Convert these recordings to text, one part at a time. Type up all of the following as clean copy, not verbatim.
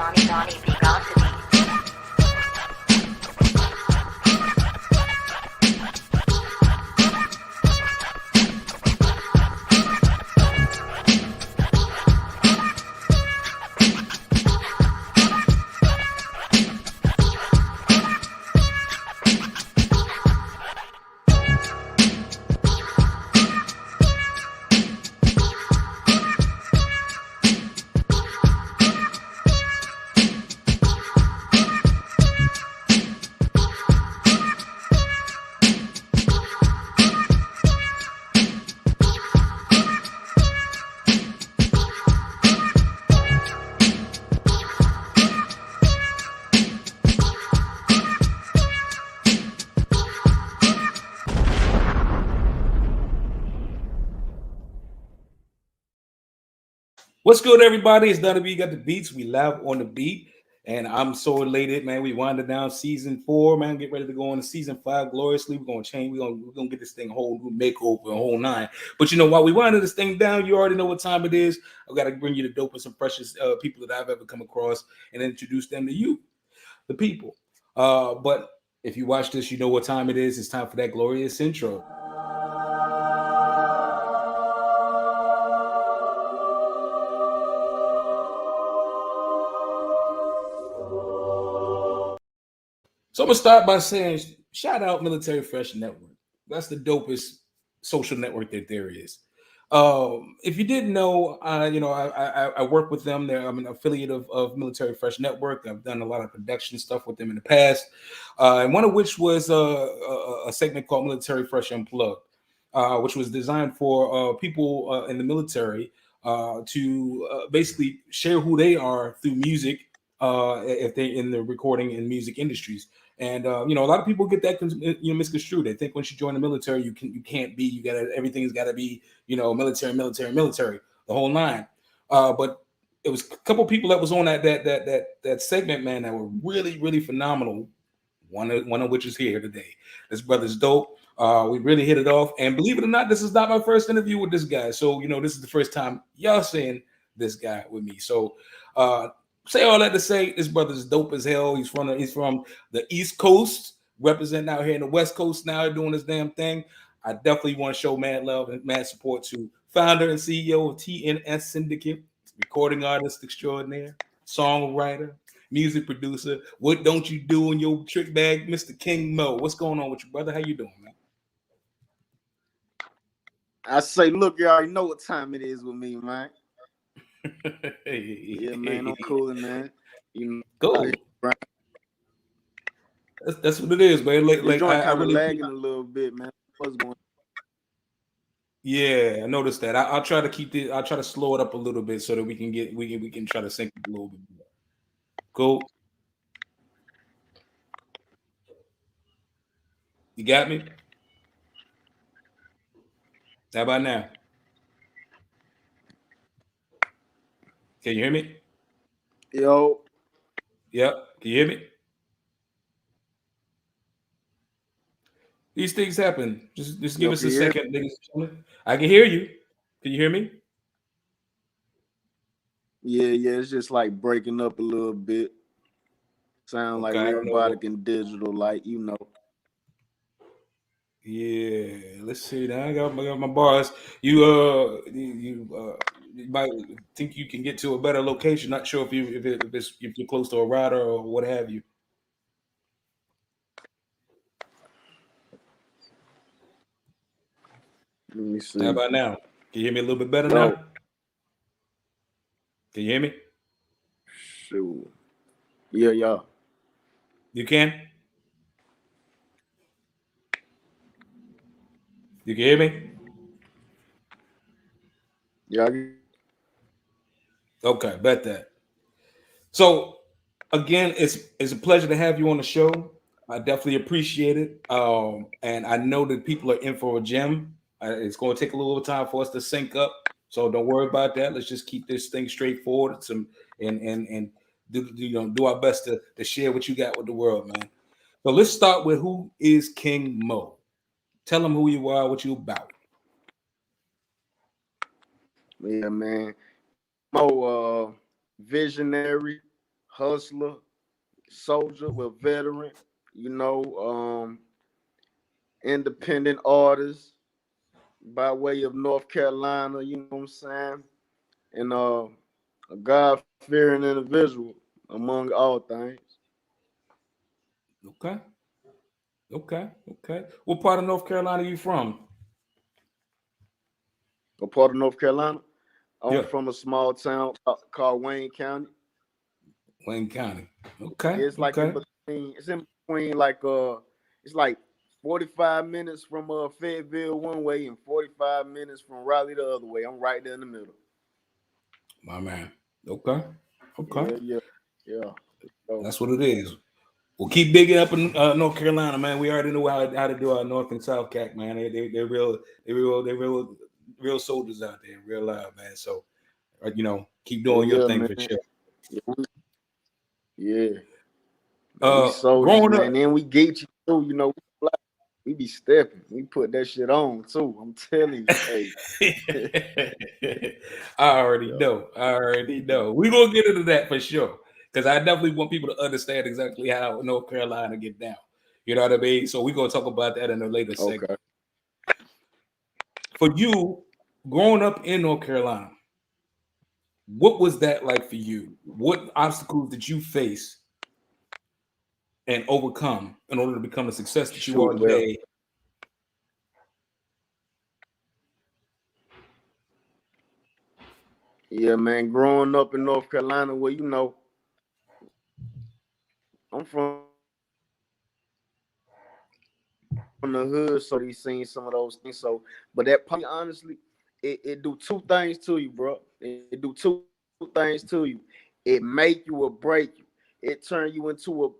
Donnie B, GotDaBeats. What's good, everybody? It's Donnie B. Got the beats. We live on the beat, and I'm so elated, man. We winded down season 4, man. Get ready to go into season 5 gloriously. We're gonna change. We're gonna get this thing whole new makeover, a whole 9. But you know, while we winding this thing down, you already know what time it is. I've got to bring you the dopest and precious people that I've ever come across and introduce them to you, the people. But if you watch this, you know what time it is. It's time for that glorious intro. So I'm gonna start by saying, shout out Military Fresh Network. That's the dopest social network that there is. If you didn't know, I work with them. I'm an affiliate of Military Fresh Network. I've done a lot of production stuff with them in the past, and one of which was a segment called Military Fresh Unplugged, which was designed for people in the military to basically share who they are through music if they're in the recording and music industries. And a lot of people get that misconstrued. They think once you join the military, you can't be. You gotta, everything's got to be military, the whole 9. But it was a couple people that was on that segment, man, that were really, really phenomenal. One of which is here today. This brother's dope. We really hit it off. And believe it or not, this is not my first interview with this guy. So this is the first time y'all seeing this guy with me. So say all that to say, this brother's dope as hell. He's from the East Coast, representing out here in the West Coast now, doing his damn thing. I definitely want to show mad love and mad support to founder and CEO of Tns Syndicate, recording artist extraordinaire, songwriter, music producer. What don't you do in your trick bag, Mr. King Moe? What's going on with you, brother? How you doing, man? I say, look, you already know what time it is with me, man. Yeah, man, I'm cool, man. Cool. That's what it is, man. Like I really lagging a little bit, man. What's going on? Yeah, I noticed that. I'll try to keep it. I'll try to slow it up a little bit so that we can try to sync it a little bit more. Cool. You got me? How about now? Can you hear me? Yo. Yep. Can you hear me? These things happen. Just give us a second, ladies and gentlemen. I can hear you. Can you hear me? Yeah. It's just like breaking up a little bit. Sound like robotic and digital, like Yeah, let's see. Now I got my bars. You might think you can get to a better location. Not sure if you're close to a router or what have you. Let me see. How about now? Can you hear me a little bit better now? Can you hear me? Sure. Yeah. You can? You can hear me? Yeah. Okay, bet that. So again, it's a pleasure to have you on the show. I definitely appreciate it. And I know that people are in for a gem. It's going to take a little time for us to sync up. So don't worry about that. Let's just keep this thing straightforward and do our best to share what you got with the world, man. So let's start with who is King Moe. Tell them who you are, what you about. Yeah, man. Moe, visionary, hustler, soldier, well, veteran, independent artist by way of North Carolina, you know what I'm saying? And a God-fearing individual among all things. Okay. Okay. What part of North Carolina are you from? A part of North Carolina. I'm Yeah, from a small town called Wayne County. Wayne County. Okay. It's like in between. It's in between it's like 45 minutes from Fayetteville one way and 45 minutes from Raleigh the other way. I'm right there in the middle. My man. Okay. Okay. Yeah. So, That's what it is. We'll keep digging up in North Carolina, man. We already know how to do our North and South CAC, man. They're real soldiers out there, real loud, man. So, keep doing your thing man. for sure. Yeah. We soldiers, Growing man. up, Then we get you too, we be stepping. We put that shit on too. I'm telling you, hey. I already know. We're gonna get into that for sure. Because I definitely want people to understand exactly how North Carolina get down. You know what I mean? So we're gonna talk about that in a later segment. For you, growing up in North Carolina, what was that like for you? What obstacles did you face and overcome in order to become the success that you are today? Yeah, man. Growing up in North Carolina, well, I'm from the hood, so he's seen some of those things. So, but that honestly, it do two things to you, bro. It do two things to you. It make you or break you. It turn you to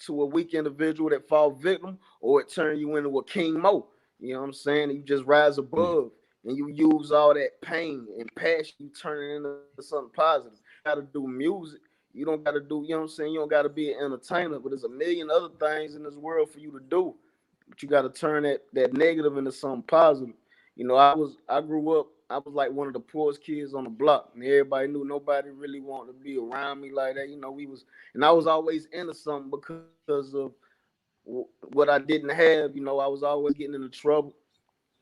a weak individual that fall victim, or it turn you into a King Moe. You know what I'm saying? And you just rise above and you use all that pain and passion, you turn it into something positive. You gotta do music. You don't gotta do, you know what I'm saying? You don't gotta be an entertainer, but there's a million other things in this world for you to do. But you gotta turn that negative into something positive. I grew up, I was like one of the poorest kids on the block, and everybody knew nobody really wanted to be around me like that. And I was always into something because of what I didn't have. I was always getting into trouble,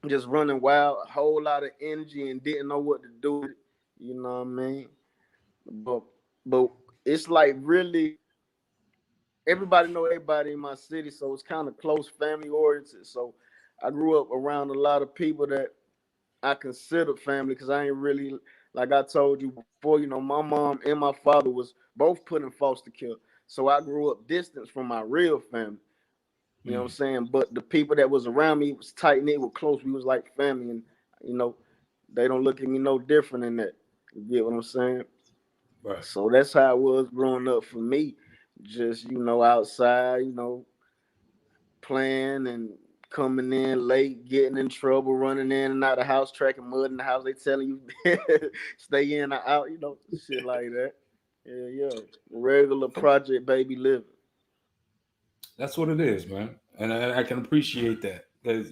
just running wild, a whole lot of energy, and didn't know what to do with it. You know what I mean? But but it's like really everybody know everybody in my city, so it's kind of close family oriented. So I grew up around a lot of people that I considered family because I ain't really, like I told you before, my mom and my father was both put in foster care. So I grew up distance from my real family. You know what I'm saying? But the people that was around me was tight knit, were close. We was like family, and you know, they don't look at me no different than that. You get what I'm saying? Right. So that's how it was growing up for me. Just outside, playing and coming in late, getting in trouble, running in and out of the house, tracking mud in the house. They telling you stay in or out, shit like that. Yeah. Regular project baby living. That's what it is, man, and I can appreciate that because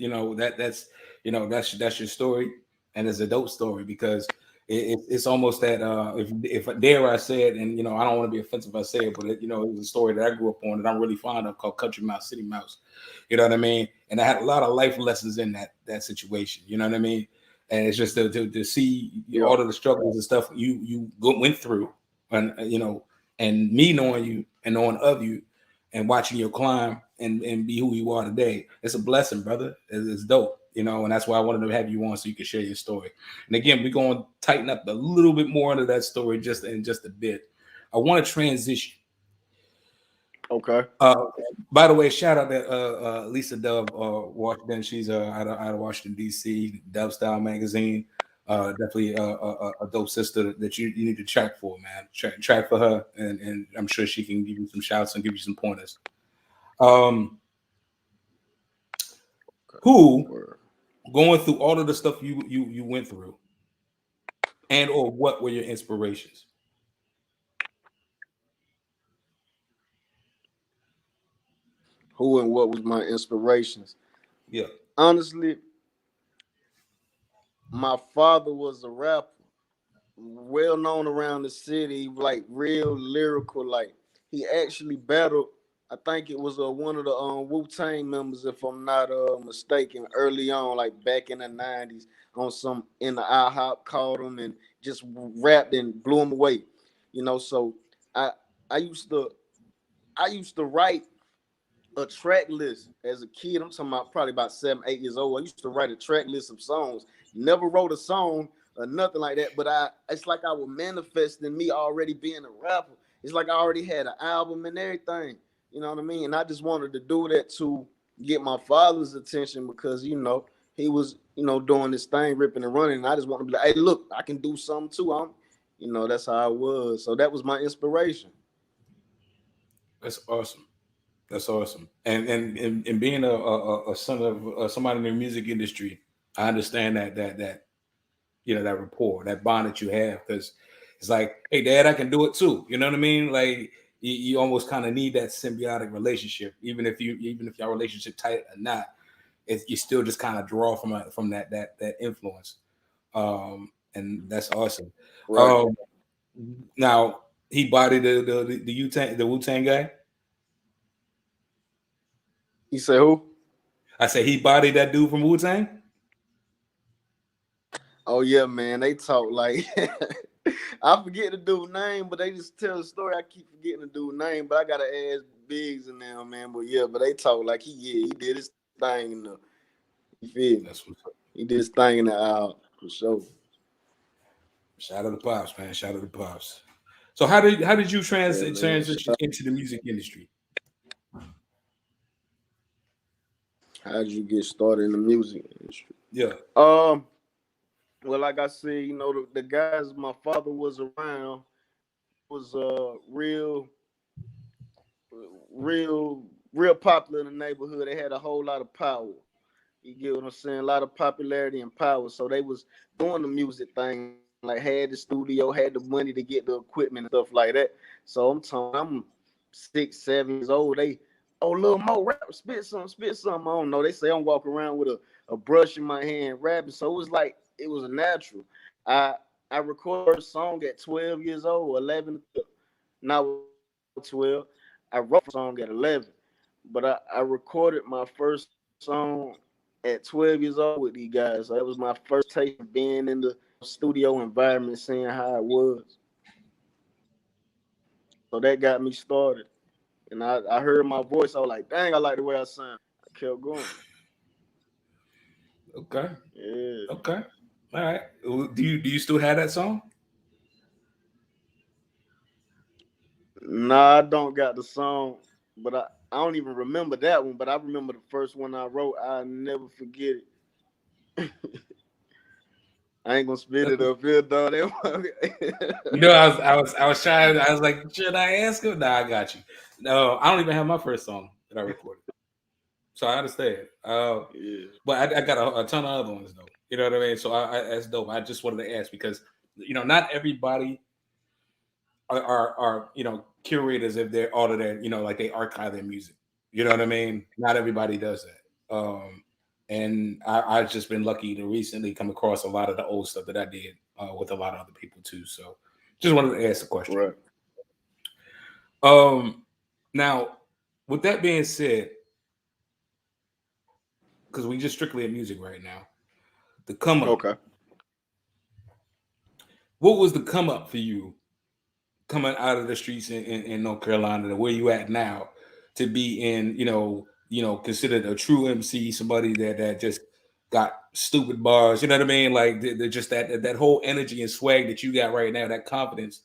that's your story, and it's a dope story because it's almost that if dare I say it, and I don't want to be offensive if I say it, but it was a story that I grew up on that I'm really fond of called Country Mouse City Mouse. You know what I mean? And I had a lot of life lessons in that situation. You know what I mean? And it's just to see all of the struggles and stuff you went through, and and me knowing you and knowing of you and watching you climb and be who you are today. It's a blessing, brother. It's dope, and that's why I wanted to have you on so you could share your story. And again, we're going to tighten up a little bit more into that story just a bit. I want to transition. Okay. By the way, shout out to Lisa Dove Washington. She's out of Washington D.C. Dove Style Magazine. Definitely a dope sister that you need to track for, man. Track for her, and I'm sure she can give you some shouts and give you some pointers. Who going through all of the stuff you went through, and or what were your inspirations? Who and what was my inspirations? Yeah. Honestly, my father was a rapper. well known around the city, like real lyrical. Like he actually battled. I think it was one of the Wu-Tang members, if I'm not mistaken, early on, like back in the '90s, on some in the IHOP, called him and just rapped and blew him away. So I I used to write a track list as a kid. I'm talking about probably about 7, 8 years old. I used to write a track list of songs. Never wrote a song or nothing like that, but it's like I was manifesting me already being a rapper. It's like I already had an album and everything. You know what I mean? And I just wanted to do that to get my father's attention because he was doing this thing, ripping and running. And I just wanted to be like, hey, look, I can do something too. That's how I was. So that was my inspiration. That's awesome. That's awesome. And being a son of somebody in the music industry, I understand that that rapport, that bond that you have, because it's like, hey, Dad, I can do it too. You know what I mean? Like you almost kind of need that symbiotic relationship, even if your relationship tight or not, you still just kind of draw from that influence. And that's awesome. Right. Um, now he bodied the Wu Tang guy. You say who? I said he bodied that dude from Wu Tang. Oh yeah, man. They talk like I forget the dude's name, but they just tell the story. I keep forgetting the dude's name, but I gotta ask Biggs and them, man. But yeah, but they talk like he did his thing in the you feel me? That's what's up. He did his thing in the out for sure. Shout out to Pops, man. Shout out to Pops. So how did you Yeah, man. transition into the music industry? How did you get started in the music industry? Yeah. Um, well, like I said, the guys my father was around was real popular in the neighborhood. They had a whole lot of power. You get what I'm saying? A lot of popularity and power. So they was doing the music thing, like had the studio, had the money to get the equipment and stuff like that. So I'm 6, 7 years old. Oh, little Mo, rap, spit something, spit something. I don't know. They say I'm walking around with a brush in my hand rapping. So it was like it was a natural. I I recorded a song at 12 years old, 11, not 12. I wrote a song at 11, but I recorded my first song at 12 years old with these guys. So that was my first taste of being in the studio environment, seeing how it was. So that got me started. And I heard my voice. I was like, dang, I like the way I sound. I kept going. Okay. Yeah. Okay. All right. Do you still have that song? Nah, I don't got the song, but I don't even remember that one. But I remember the first one I wrote. I never forget it. I ain't gonna spit it up here, dog. I was trying. I was like, should I ask him? Nah, I got you. No, I don't even have my first song that I recorded, so I understand. Yeah. But I got a ton of other ones though. You know what I mean? So that's dope. I just wanted to ask because not everybody are curators if they're all of their like they archive their music. You know what I mean? Not everybody does that. And I've just been lucky to recently come across a lot of the old stuff that I did with a lot of other people too. So just wanted to ask the question. Right. Um, now, with that being said, because we just strictly at music right now, the come up. Okay. What was the come up for you coming out of the streets in North Carolina to where you at now to be in, considered a true MC, somebody that just got stupid bars, you know what I mean? Like just that whole energy and swag that you got right now, that confidence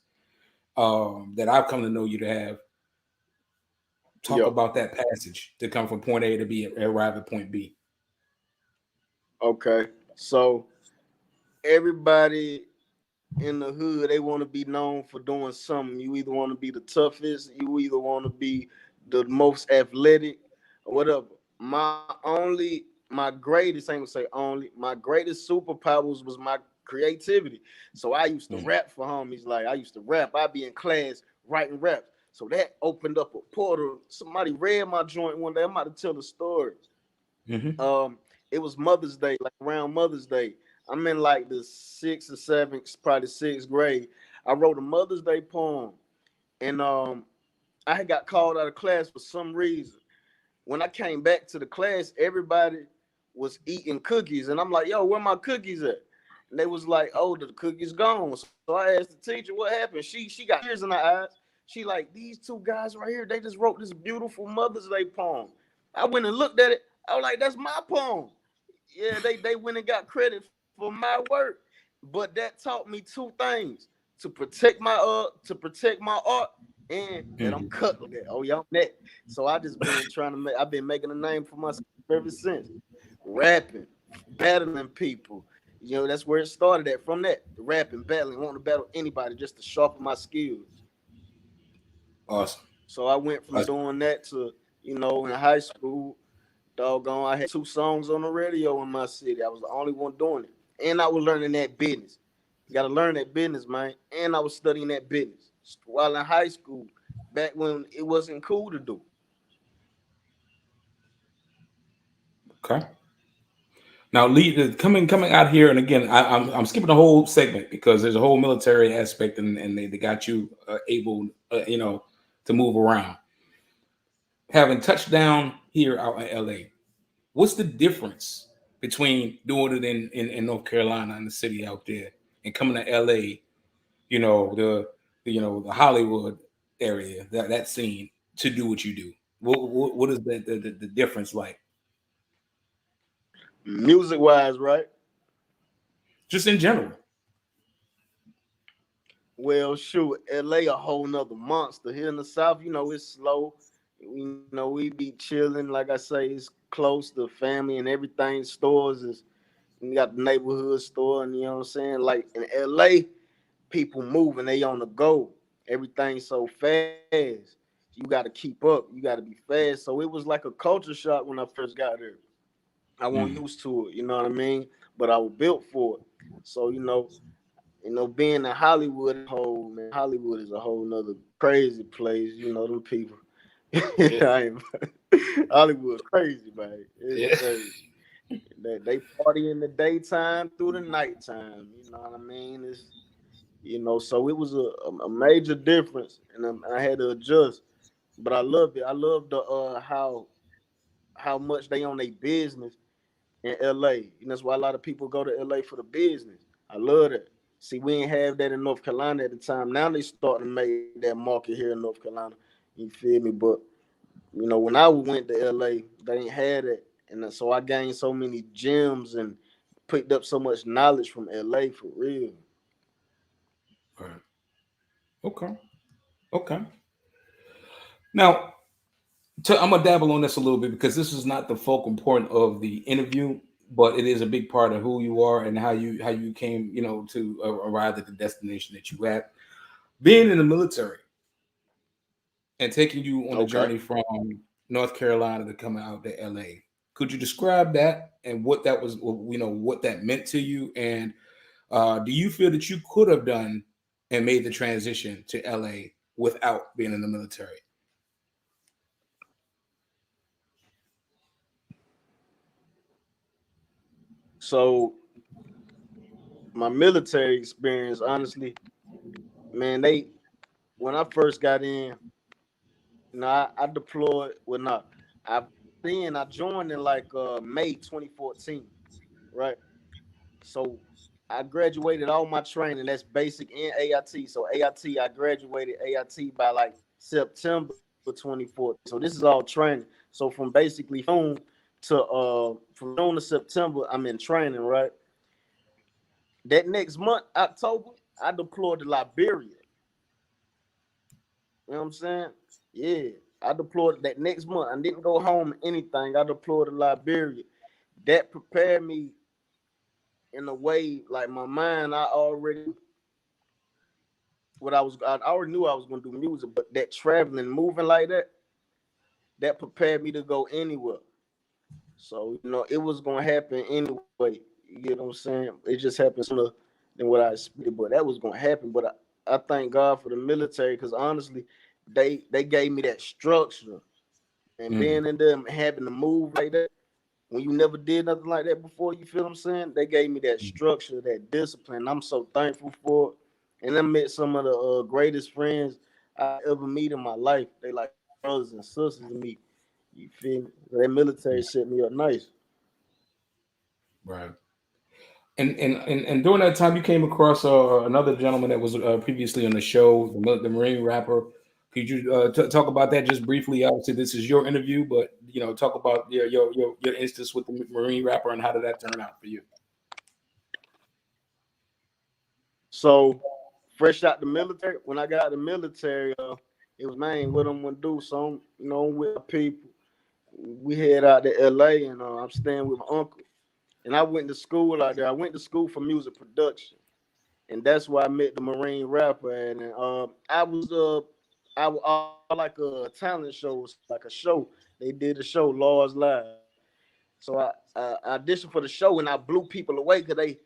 that I've come to know you to have. Talk Yep. about that passage to come from point A to B and arrive at point B. Okay. So everybody in the hood, they want to be known for doing something. You either want to be the toughest, you either want to be the most athletic, or whatever. My greatest, I ain't gonna say only, my greatest superpowers was my creativity. So I used to rap for homies. Like I used to rap. I'd be in class writing raps. So that opened up a portal. Somebody read my joint one day. I'm about to tell the story. Mm-hmm. It was Mother's Day, like around Mother's Day. I'm in like the sixth or seventh, probably sixth grade. I wrote a Mother's Day poem, and I had got called out of class for some reason. When I came back to the class, everybody was eating cookies, and I'm like, "Yo, where my cookies at?" And they was like, "Oh, the cookies gone." So I asked the teacher, "What happened?" She got tears in her eyes. She like, "These two guys right here, they just wrote this beautiful Mother's Day poem." I went and looked at it. I was like, "That's my poem." Yeah, they went and got credit for my work, but that taught me two things: to protect my art, and that I'm Mhm. cut like that. Oh, y'all net. So I just been trying to make. I've been making a name for myself ever since. Rapping, battling people. You know, that's where it started at. From that, rapping, battling, wanting to battle anybody just to sharpen my skills. Awesome. So I went from Awesome. doing that to, in high school, doggone, I had two songs on the radio in my city. I was the only one doing it. And I was learning that business. You got to learn that business, man. And I was studying that business while in high school, back when it wasn't cool to do. Okay. Now, lead coming out here, and again, I'm skipping the whole segment because there's a whole military aspect, and they got you able, to move around. Having touched down here out in LA, what's the difference between doing it in North Carolina and the city out there and coming to LA, the Hollywood area, that scene to do what you do? What is the difference like? Music wise, right? Just in general. Well, shoot, LA a whole nother monster. Here in the South, it's slow. We be chilling. Like I say, it's close to family and everything. Stores is you got the neighborhood store, and you know what I'm saying. Like in LA, people moving, they on the go. Everything's so fast. You got to keep up. You got to be fast. So it was like a culture shock when I first got there. I wasn't Mm. used to it. You know what I mean? But I was built for it. So being in Hollywood, Hollywood is a whole nother crazy place. Them people. Yeah. I ain't, Hollywood's crazy, man. It's Yeah. crazy. They party in the daytime through the nighttime. You know what I mean? So it was a major difference, and I had to adjust. But I loved it. I love how much they own their business in LA. That's why a lot of people go to LA for the business. I love that. See, we ain't have that in North Carolina at the time. Now they starting to make that market here in North Carolina. You feel me? But when I went to LA, they ain't had it, and so I gained so many gems and picked up so much knowledge from LA for real. Right. Okay. Okay. Now, I'm gonna dabble on this a little bit because this is not the focal point of the interview, but it is a big part of who you are and how you came, to arrive at the destination that you at. Being in the military and taking you on a Okay. journey from North Carolina to come out to LA. Could you describe that and what that was, what that meant to you? And do you feel that you could have done and made the transition to LA without being in the military? So my military experience, honestly, man, when I first got in, I deployed. Well, no, I joined in like May 2014, right? So I graduated all my training. That's basic and AIT. So I graduated AIT by like September 2014. So this is all training. So from June to September, I'm in training, right? That next month, October, I deployed to Liberia. You know what I'm saying? Yeah. I deployed that next month. I didn't go home anything. I deployed to Liberia. That prepared me in a way, like my mind, I already knew I was gonna do music, but that traveling, moving like that prepared me to go anywhere. So, it was gonna happen anyway. You get what I'm saying? It just happened sooner than what I expected, but that was gonna happen. But I thank God for the military because honestly, they gave me that structure and Mm. being in there and having to move like that. when you never did nothing like that before, you feel what I'm saying? They gave me that structure, that discipline. I'm so thankful for it. And I met some of the greatest friends I ever meet in my life. They like brothers and sisters to me. You feel me? That military set me up nice. Right. And during that time, you came across another gentleman that was previously on the show, the Marine rapper. Could you talk about that just briefly? Obviously, this is your interview, but talk about your instance with the Marine rapper and how did that turn out for you? So fresh out the military, when I got out the military, it was man, what I'm gonna do. So I'm with my people. We head out to LA and I'm staying with my uncle. And I went to school out there. I went to school for music production. And that's where I met the Marine rapper. And I was like a talent show, like a show. They did a show, Laws Live. So I auditioned for the show and I blew people away because they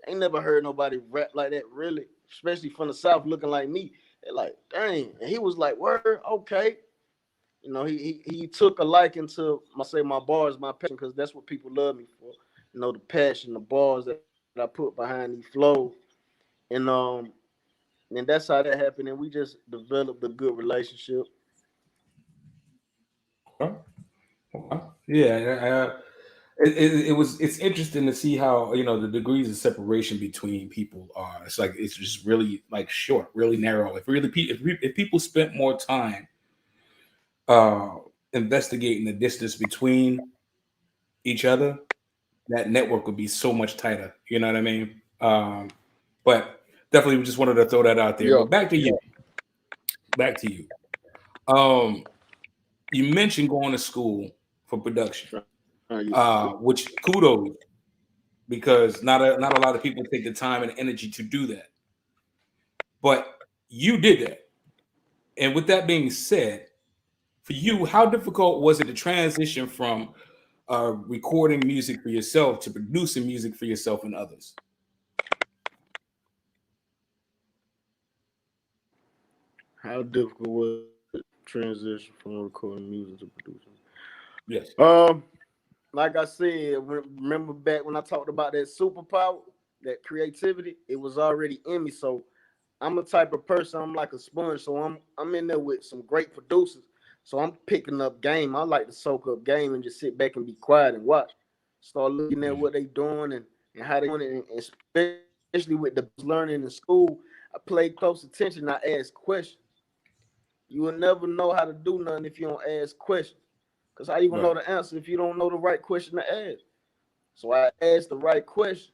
ain't never heard nobody rap like that, really, especially from the South looking like me. They're like, dang. And he was like, word, okay. He took a liking to my bars, my passion, because that's what people love me for. The passion, the bars that I put behind these flows. And that's how that happened. And we just developed a good relationship. Okay. Okay. Yeah. It's interesting to see how the degrees of separation between people are. It's like it's just really like short, really narrow. If people spent more time uh, investigating the distance between each other, that network would be so much tighter. You know what I mean? But definitely just wanted to throw that out there. Yeah. But back to you. Back to you. Um, you mentioned going to school for production, which kudos because not a lot of people take the time and energy to do that. But you did that. And with that being said, for you, how difficult was it to transition from recording music for yourself to producing music for yourself and others? How difficult was it transition from recording music to producing? Yes. Like I said, remember back when I talked about that superpower, that creativity, it was already in me. So I'm a type of person. I'm like a sponge. So I'm in there with some great producers. So I'm picking up game. I like to soak up game and just sit back and be quiet and watch. Start looking at what they doing and how they doing it, and especially with the learning in school. I pay close attention. I ask questions. You will never know how to do nothing if you don't ask questions. Because how you gonna know Right. the answer if you don't know the right question to ask? So I asked the right question,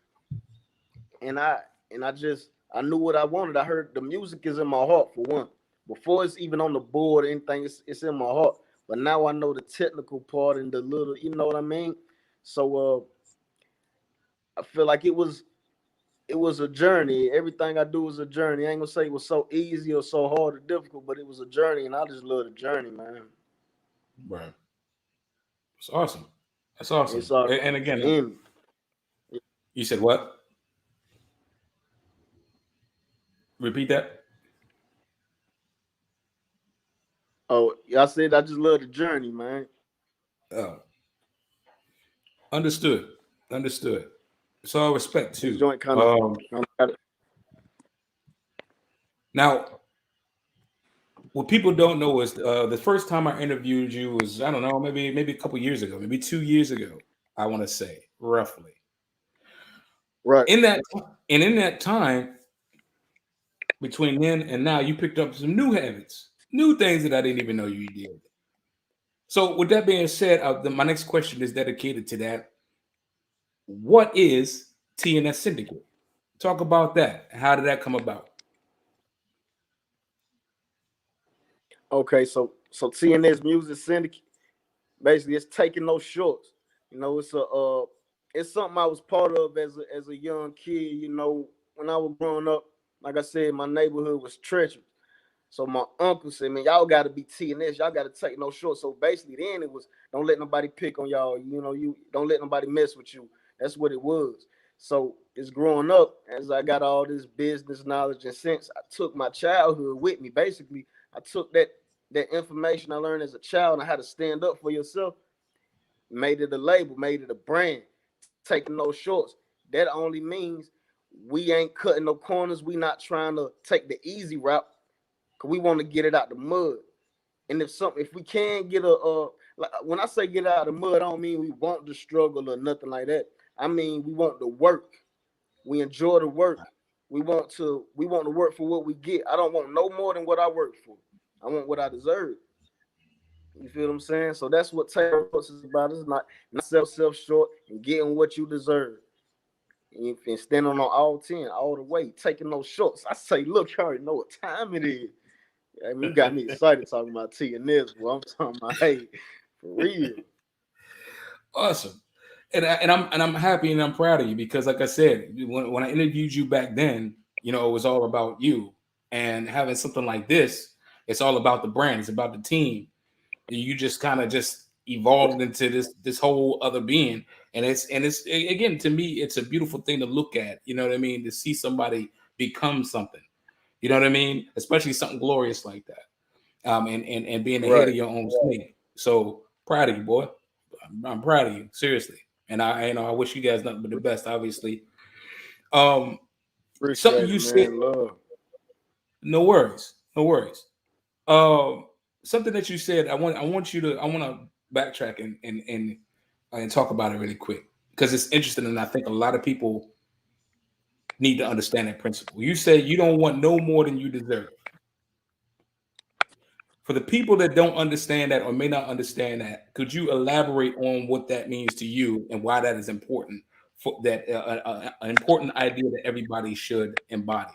and I knew what I wanted. I heard the music is in my heart for one. Before it's even on the board or anything, it's in my heart. But now I know the technical part and the little, you know what I mean? So I feel like it was a journey. Everything I do was a journey. I ain't gonna say it was so easy or so hard or difficult, but it was a journey, and I just love the journey, man. Right. It's awesome. That's awesome. It's all And again, in. you said what? Repeat that. Oh, I said I just love the journey, man. Oh, understood. Understood. It's all respect This too. joint kind of. Now, what people don't know is the first time I interviewed you was I don't know maybe a couple years ago, maybe 2 years ago. I want to say roughly. Right. In that time between then and now, you picked up some new habits, new things that I didn't even know you did. So, with that being said, my next question is dedicated to that. What is TNS Syndicate? Talk about that. How did that come about? Okay, so TNS Music Syndicate, basically it's taking no shorts. It's something I was part of as a young kid. When I was growing up, like I said, my neighborhood was treacherous. So my uncle said, "Man, y'all got to be TNS. Y'all got to take no shorts." So basically, then it was don't let nobody pick on y'all. You don't let nobody mess with you. That's what it was. So it's growing up as I got all this business knowledge and sense. I took my childhood with me. Basically, I took that information I learned as a child on how to stand up for yourself, made it a label, made it a brand, taking no shorts. That only means we ain't cutting no corners. We not trying to take the easy route, cause we want to get it out the mud. And if we can get like when I say get out of the mud, I don't mean we want the struggle or nothing like that. I mean we want the work. We enjoy the work. We want to work for what we get. I don't want no more than what I work for. I want what I deserve. You feel what I'm saying? So that's what Taylor Shorts is about. It's not self short and getting what you deserve. And standing on all 10 all the way, taking those shorts. I say, look, you already know what time it is. I mean, you got me excited talking about Tns, boy. I'm talking about, hey, for real. Awesome. And I'm happy and I'm proud of you because, like I said, when I interviewed you back then, it was all about you. And having something like this, it's all about the brand. It's about the team. You just kind of just evolved into this whole other being. And it's again, to me, it's a beautiful thing to look at. You know what I mean? To see somebody become something. You know what I mean? Especially something glorious like that. And being the head Right. of your own snake. So proud of you, boy. I'm proud of you, seriously. And I wish you guys nothing but the best, obviously. Um, Something Appreciate it, you said, man. Love. no worries, no worries. Um, Something that you said, I want to backtrack and talk about it really quick because it's interesting, and I think a lot of people need to understand that principle. You say you don't want no more than you deserve. For the people that don't understand that or may not understand that, could you elaborate on what that means to you and why that is important for that an important idea that everybody should embody?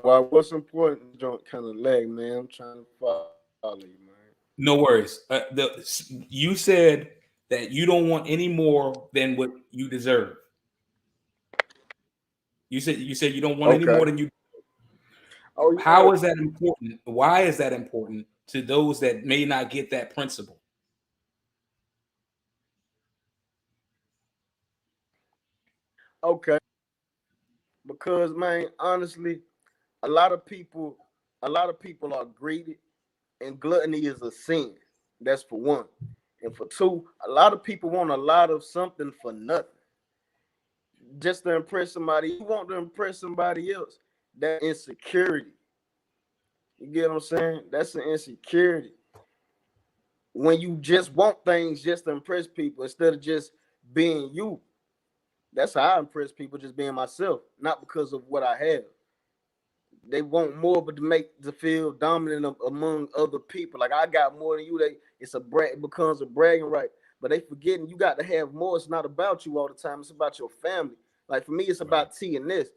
Well, what's important, don't kind of lag, man. I'm trying to follow you, man. No worries. You said that you don't want any more than what you deserve. You said you don't want any Okay. more than you. Oh yeah. How is that important? Why is that important to those that may not get that principle? Okay. Because man, honestly, a lot of people, a lot of people are greedy, and gluttony is a sin. That's for one. And for two, a lot of people want a lot of something for nothing, just to impress somebody. You want to impress somebody else. That insecurity. You get what I'm saying? That's an insecurity. When you just want things just to impress people instead of just being you. That's how I impress people, just being myself, not because of what I have. They want more, but to feel dominant among other people. Like I got more than you. It becomes a bragging right. But they forgetting you got to have more. It's not about you all the time. It's about your family. Like for me, it's Right. about T and this.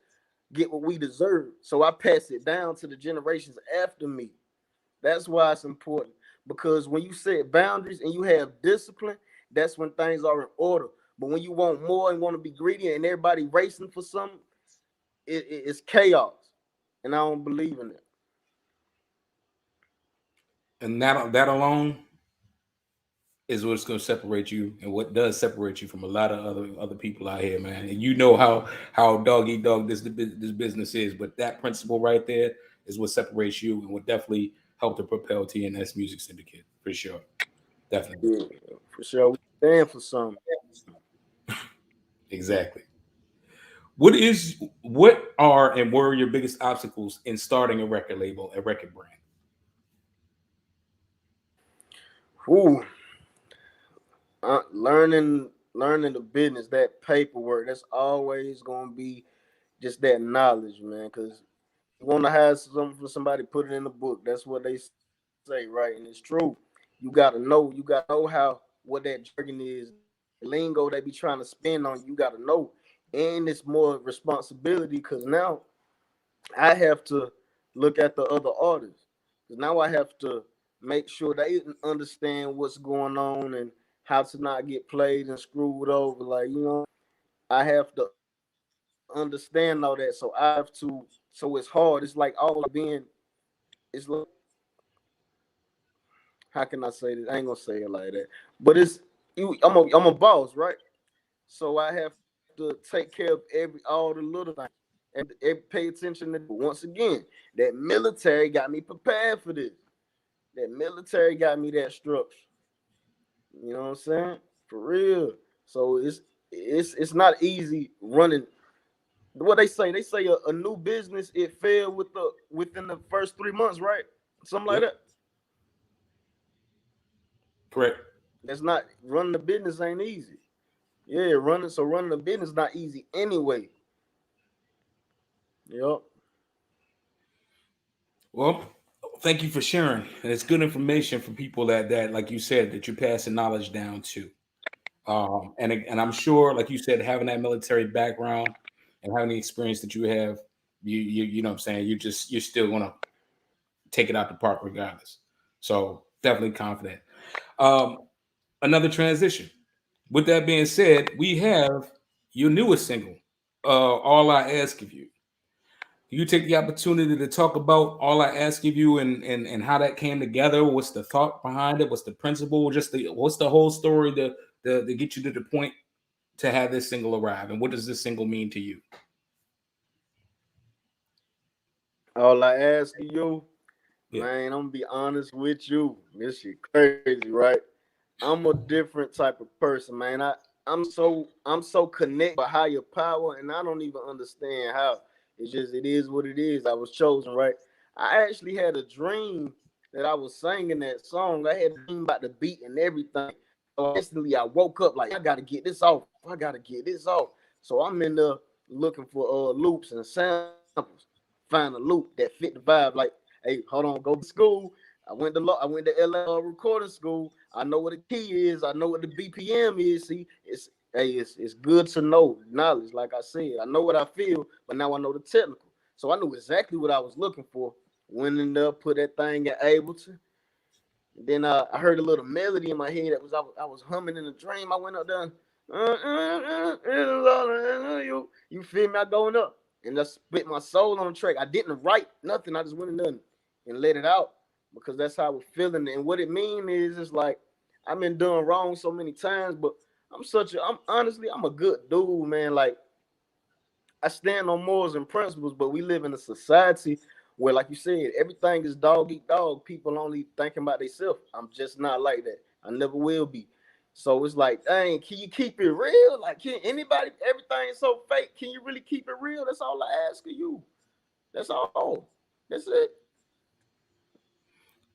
Get what we deserve. So I pass it down to the generations after me. That's why it's important. Because when you set boundaries and you have discipline, that's when things are in order. But when you want more and want to be greedy and everybody racing for something, it's chaos. And I don't believe in it. And that alone is what's going to separate you and what does separate you from a lot of other people out here, man. And you know how dog eat dog this business is, but that principle right there is what separates you and would definitely help to propel TNS Music Syndicate for sure. Definitely. Yeah, for sure. We stand for something. Exactly. What are and were your biggest obstacles in starting a record label, a record brand? Ooh, learning the business, that paperwork, that's always gonna be just that knowledge, man. Because you want to have something for somebody, put it in the book. That's what they say, right? And it's true. You gotta know how what that jargon is, that lingo they be trying to spin on. You gotta know, and it's more responsibility because now I have to look at the other artists. Because now I have to make sure they understand what's going on and how to not get played and screwed over. Like, I have to understand all that. So I have to, so it's hard. It's like all being, it's like, how can I say this? I ain't gonna say it like that. But I'm a boss, right? So I have to take care of all the little things. and pay attention to. Once again, that military got me prepared for this. That military got me that structure. You know what I'm saying? For real. So it's not easy running. What they say a new business it failed within the first 3 months, right? Something like Yep. that. Correct. That's not running the business ain't easy. Yeah, running a business not easy anyway. Yep. Well, thank you for sharing. And it's good information for people that like you said that you're passing knowledge down to. And I'm sure, like you said, having that military background and having the experience that you have, you know what I'm saying, you're still gonna take it out the park regardless. So definitely confident. Um, Another transition. With that being said, we have your newest single, All I Ask of You. You take the opportunity to talk about All I Ask of You and how that came together. What's the thought behind it? What's the principle? What's the whole story to get you to the point to have this single arrive? And what does this single mean to you? All I ask of you, Yeah. man, I'm gonna be honest with you. This shit crazy, right? I'm a different type of person, man. I'm so connected with higher power, and I don't even understand how. It's just it is what it is. I was chosen, right? I actually had a dream that I was singing that song. I had a dream about the beat and everything. So instantly I woke up like I gotta get this off. I gotta get this off. So I'm in there looking for loops and samples. Find a loop that fit the vibe. Like, hey, hold on, go to school. I went to LA recording school. I know what the key is. I know what the BPM is. See, it's good to know knowledge. Like I said, I know what I feel, but now I know the technical. So I knew exactly what I was looking for. Went in there, put that thing in Ableton. Then I heard a little melody in my head that I was humming in a dream. I went up there. You feel me? I going up and just spit my soul on the track. I didn't write nothing. I just went in there and let it out because that's how I was feeling. And what it mean is, it's like I've been doing wrong so many times, but I'm honestly I'm a good dude, man. Like I stand on morals and principles, but we live in a society where, like you said, everything is dog eat dog. People only thinking about themselves. I'm just not like that. I never will be. So it's like, dang, can you keep it real? Like, can anybody? Everything is so fake. Can you really keep it real? That's all I ask of you. That's all. That's it.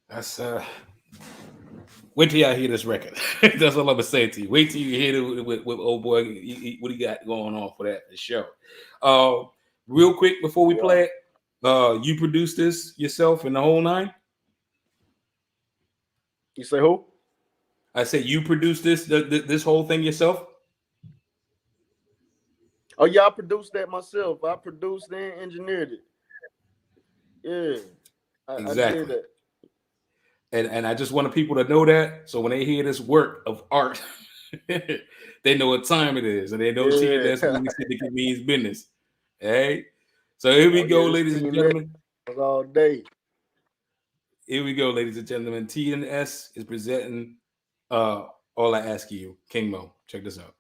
That's wait till y'all hear this record. That's all I'm gonna say to you. Wait till you hear it with old boy. What he got going on for that the show. Uh, Real quick before we Yeah. play it, you produced this yourself in the whole nine. You say who? I said you produced this whole thing yourself. Oh yeah, I produced that myself. I produced and engineered it. Yeah, I did Exactly. that. And I just wanted people to know that. So when they hear this work of art, they know what time it is. And they know Yeah. TNS Syndicate means business. Hey. So here we Oh go, yeah, this ladies and TNS gentlemen. all day. Here we go, ladies and gentlemen. TNS is presenting All I Ask of You, King Moe. Check this out.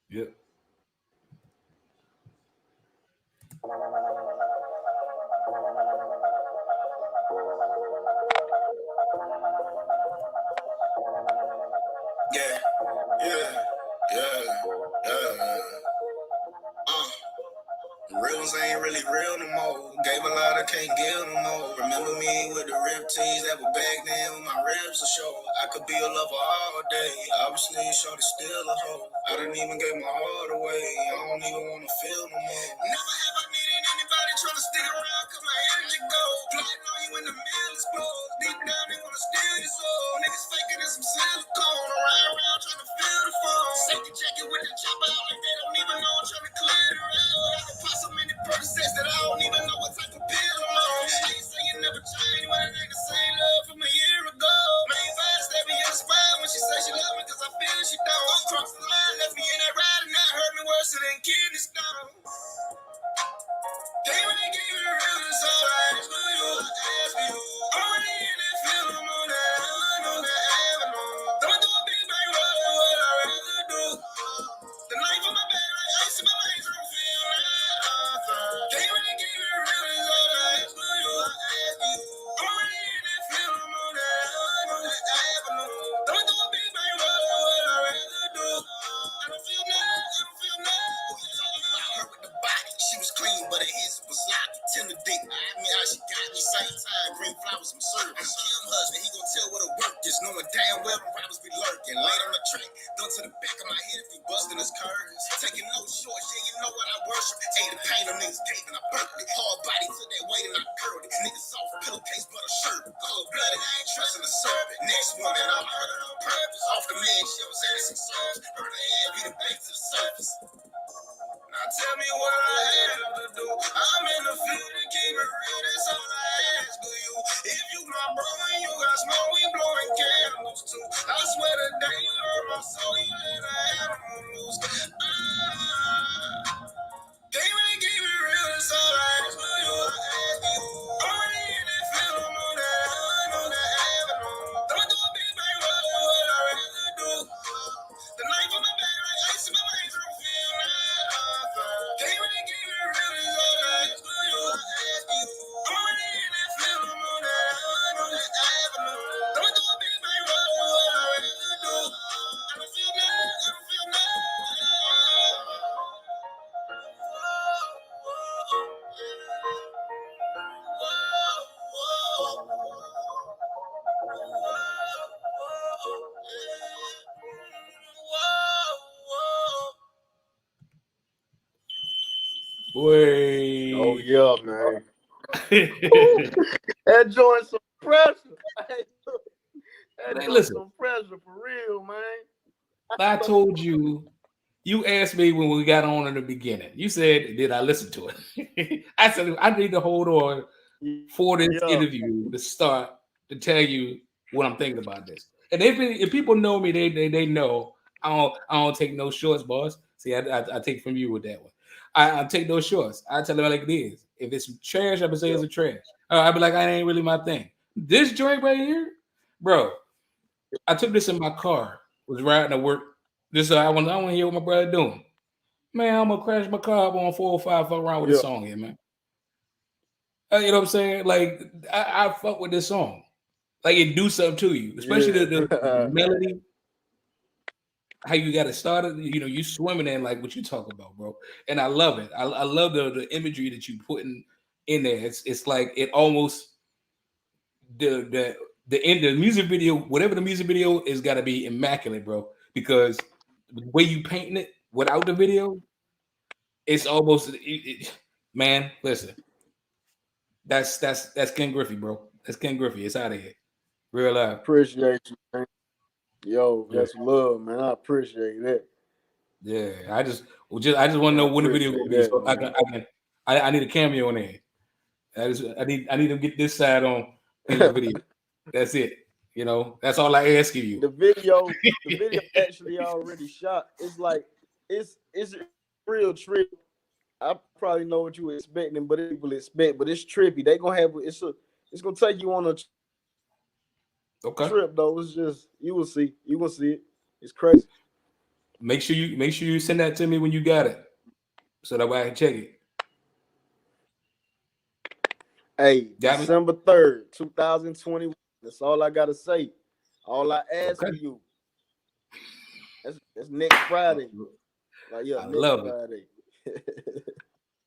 Yep. Yeah, yeah, yeah, yeah. Uh. Real ones ain't really real no more. Gave a lot, I can't give no more. Remember me with the rib tees that were back then with my ribs to show. I could be a lover all day. Obviously, shorty still a hoe. I didn't even give my heart away. I don't even wanna feel no more. Never have I needed anybody trying to stick around cause my energy goes. Plotting on you in the middle is closed. Deep down, they wanna steal your soul. Niggas faking in some silicone. Around trying to feel the phone. Safety jacket with the chopper out like they don't even know I'm trying to clear the road. I can pop so many Percocets that I don't even know what type of pill I'm on. They say you never change when it ain't the same love from a year ago. Main vibe stab me in the spine when she say she love me cause I feel she don't. Cross the line, left me in that ride and that hurt me worse than kidney stones. They ain't give you real, that's all I ask for you. same time, green flowers, some service. Kim husband, he gon' tell what the work is, knowing damn well them rappers be lurking. Laid on the track, done to the back of my head if he busting his curves. Taking no shorts, yeah, you know what I worship. Ate the pain them niggas gave and I burnt it. Hard body took that weight and I curled it. Niggas soft pillowcase but a shirt. Cold blooded, I ain't trusting the servant. Next one that I murdered on purpose. Off the man, she was asking service. Heard her head be the bait to the surface. Now tell me what I have to do. I'm in the field to keep it real. That's all I ask of you. If you my bro and you got smoke, we blowing candles too. I swear the day you hurt my soul, you let an animal loose. They ain't keep it real. That's all I ask of you. I ask you. I'm already in that field. I'm on that island, on that avenue. Don't do a big bang, what I rather do. The knife on my back, like ice in my veins, I don't feel now. They ain't keep it real. That's all I ask of you. I ask you. I'm already in that field. I'm on that island, on that avenue. Don't do a big bang, what I rather do. I don't feel now. I don't feel now. Boy. Oh yeah, man. That joint some pressure. That joint Listen, some pressure for real, man. I told you, you asked me when we got on in the beginning. You said, did I listen to it? I said, I need to hold on for this interview to start to tell you what I'm thinking about this. And if people know me, they know I don't take no shorts, boss. See, I take from you with that one. I take no shorts. I tell them like it is. If it's trash, I would say it's a trash. I'd be like, I ain't really my thing. This joint right here, bro. I took this in my car. Was riding to work. This I want to hear what my brother doing. Man, I'm gonna crash my car up on 405. Fuck around with this song here, man. You know what I'm saying? Like I fuck with this song. Like it do something to you, especially the melody. How you got it started, you know, you swimming in like what you talk about, bro. And I love it. I love the imagery that you putting in there. It's like it almost the end the music video, whatever the music video is, got to be immaculate, bro. Because the way you painting it without the video, it's almost man. Listen, that's Ken Griffey, bro. That's Ken Griffey. It's out of here, real life. Appreciate you, man. Yo, that's love, man. I appreciate that. Yeah, I just want to know when the video will be, so I need a cameo in there. I need to get this side on in the video. That's it. You know, that's all I ask you. The video actually already shot. It's like it's real trippy. I probably know what you were expecting, but people expect, but it's trippy. They gonna have it's gonna take you on a trip though. It's just you will see it. It's crazy. Make sure you send that to me when you got it, so that way I can check it. Hey, December 3rd, 2021. That's all I gotta say. All I ask of you. That's next Friday. Like, yeah, I love Friday. It.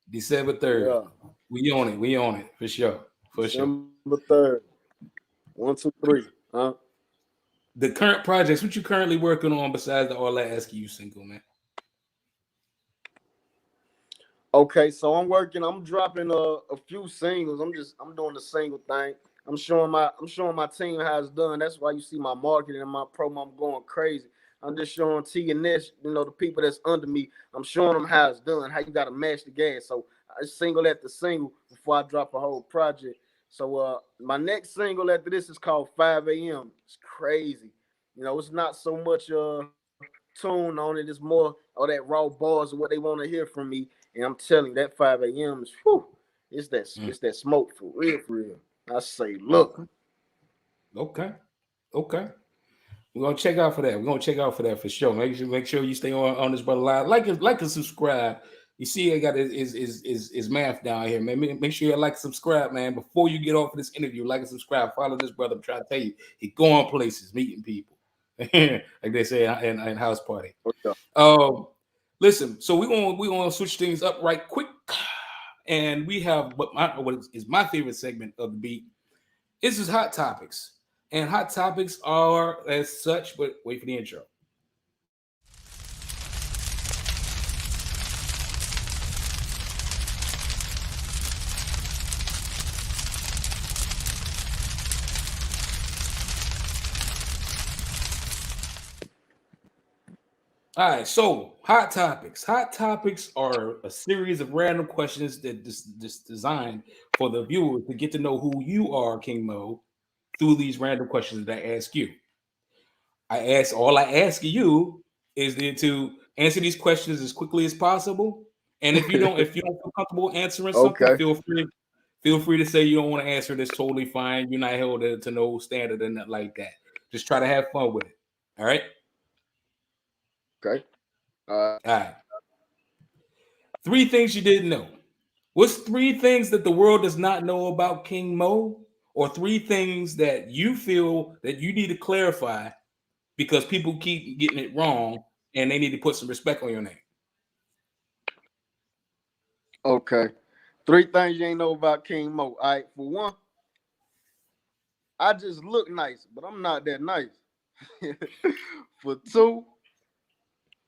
December 3rd. Yeah. We on it for sure. December 3rd. 1, 2, 3. Huh? The current projects, what you currently working on besides the All I Ask You single, man? Okay, so I'm dropping a few singles. I'm doing the single thing. I'm showing my team how it's done. That's why you see my marketing and my promo. I'm going crazy. I'm just showing TNS, the people that's under me. I'm showing them how it's done, how you got to match the gas. So I single after single before I drop a whole project. So my next single after this is called 5 a.m. It's crazy. It's not so much tune on it. It's more all that raw bars of what they want to hear from me. And I'm telling you, that 5 a.m. is it's that smoke for real. I say, look. Okay. We're gonna check out for that. For sure. Make sure you stay on this brother live. Like and subscribe. You see, I got his math down here, man. Make sure you like and subscribe, man. Before you get off of this interview, like and subscribe. Follow this brother. I'm trying to tell you, he going places, meeting people, like they say in house party. Okay. Listen. So we gonna switch things up right quick. And we have what is my favorite segment of the beat. This is Hot Topics. And Hot Topics are as such, but wait for the intro. All right, so Hot Topics. Hot Topics are a series of random questions that just designed for the viewer to get to know who you are, King Moe, through these random questions that I ask you. All I ask you is to answer these questions as quickly as possible. And if you don't feel comfortable answering something, Okay. feel free to say you don't want to answer. That's totally fine. You're not held to no standard and nothing like that. Just try to have fun with it. All right. Okay. All right. 3 things you didn't know. What's 3 things that the world does not know about King Moe, or 3 things that you feel that you need to clarify because people keep getting it wrong and they need to put some respect on your name? Okay. 3 things you ain't know about King Moe. All right. For one, I just look nice, but I'm not that nice. For 2,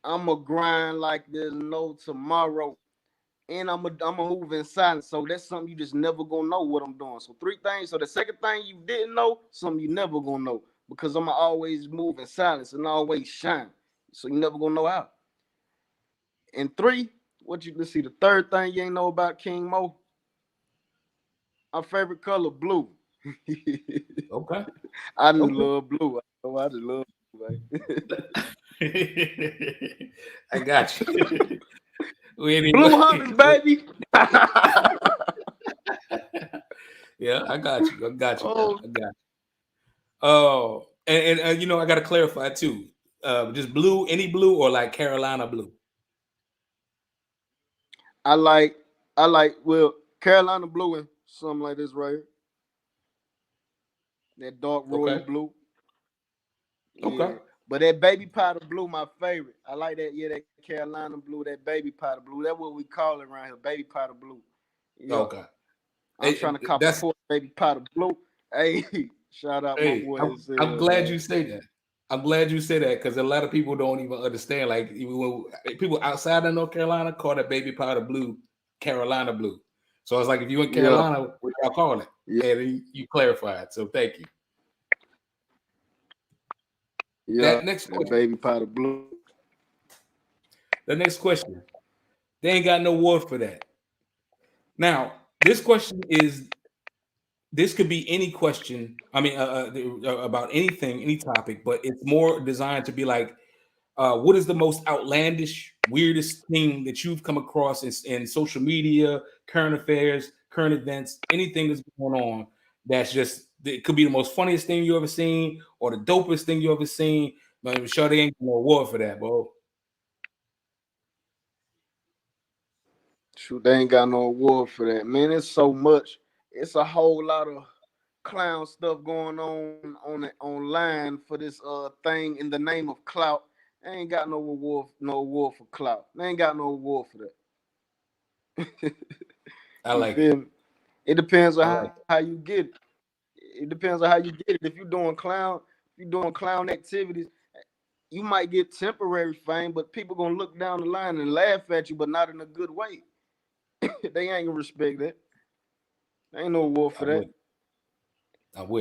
I'm a grind like there's no tomorrow. And I'm a move in silence. So that's something you just never gonna know what I'm doing. So 3 things. So the second thing you didn't know, something you never gonna know. Because I'm always move in silence and always shine. So you never gonna know how. And 3, let's see, the third thing you ain't know about King Moe. Our favorite color, blue. Okay. I just love blue. I just love blue, right? I got you. Blue hunters, baby. Yeah, I got you. I got you. Oh, and I got to clarify too. Just blue, any blue, or like Carolina blue? I like Carolina blue and something like this right here. That dark royal blue. Yeah. Okay. But that baby powder blue, my favorite. I like that. Yeah, that Carolina blue, that baby powder blue. That's what we call it around here, baby powder blue. Yeah. Okay. I'm trying to copy baby powder blue. Hey, shout out my boy. I'm glad you say that. I'm glad you say that because a lot of people don't even understand. Like even when people outside of North Carolina call that baby powder blue Carolina blue. So it's like if you in Carolina, what y'all call it? Yeah. And you clarified. So thank you. Yeah. That next question. Baby powder blue. The next question. They ain't got no word for that. Now, this question is. This could be any question. I mean, about anything, any topic, but it's more designed to be like, what is the most outlandish, weirdest thing that you've come across in social media, current affairs, current events, anything that's going on that's just, it could be the most funniest thing you ever seen or the dopest thing you ever seen. But I'm sure they ain't no award for that, bro. Shoot, they ain't got no award for that, man. It's so much. It's a whole lot of clown stuff going on online for this thing in the name of clout. They ain't got no award for clout. They ain't got no award for that. I like it. It depends on how you get it. It depends on how you get it. If you're doing clown activities, you might get temporary fame, but people gonna look down the line and laugh at you, but not in a good way. They ain't gonna respect that. There ain't no award for that.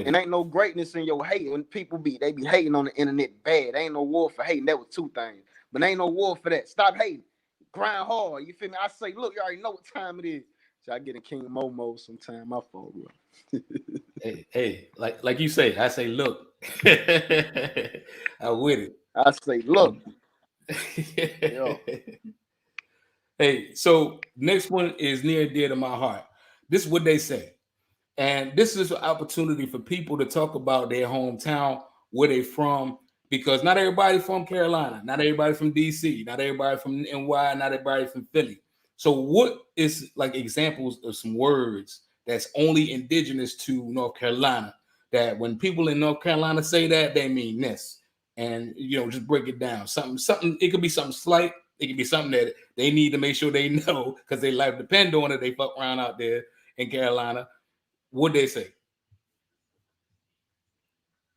And ain't no greatness in your hate. When people be hating on the internet bad. Ain't no war for hating. That was 2 things. But ain't no war for that. Stop hating. Grind hard. You feel me? I say, look, you already know what time it is. So I get a King Moe sometime. My fault, bro. hey, like you say, I say, look. I'm with it. I say, look. Hey, so next one is near and dear to my heart. This is what they say. And this is an opportunity for people to talk about their hometown, where they're from, because not everybody from Carolina, not everybody from DC, not everybody from NY, not everybody from Philly. So what is like examples of some words that's only indigenous to North Carolina, that when people in North Carolina say that, they mean this? And just break it down. Something, it could be something slight, It can be something that they need to make sure they know because their life depend on it. They fuck around out there in Carolina. What they say?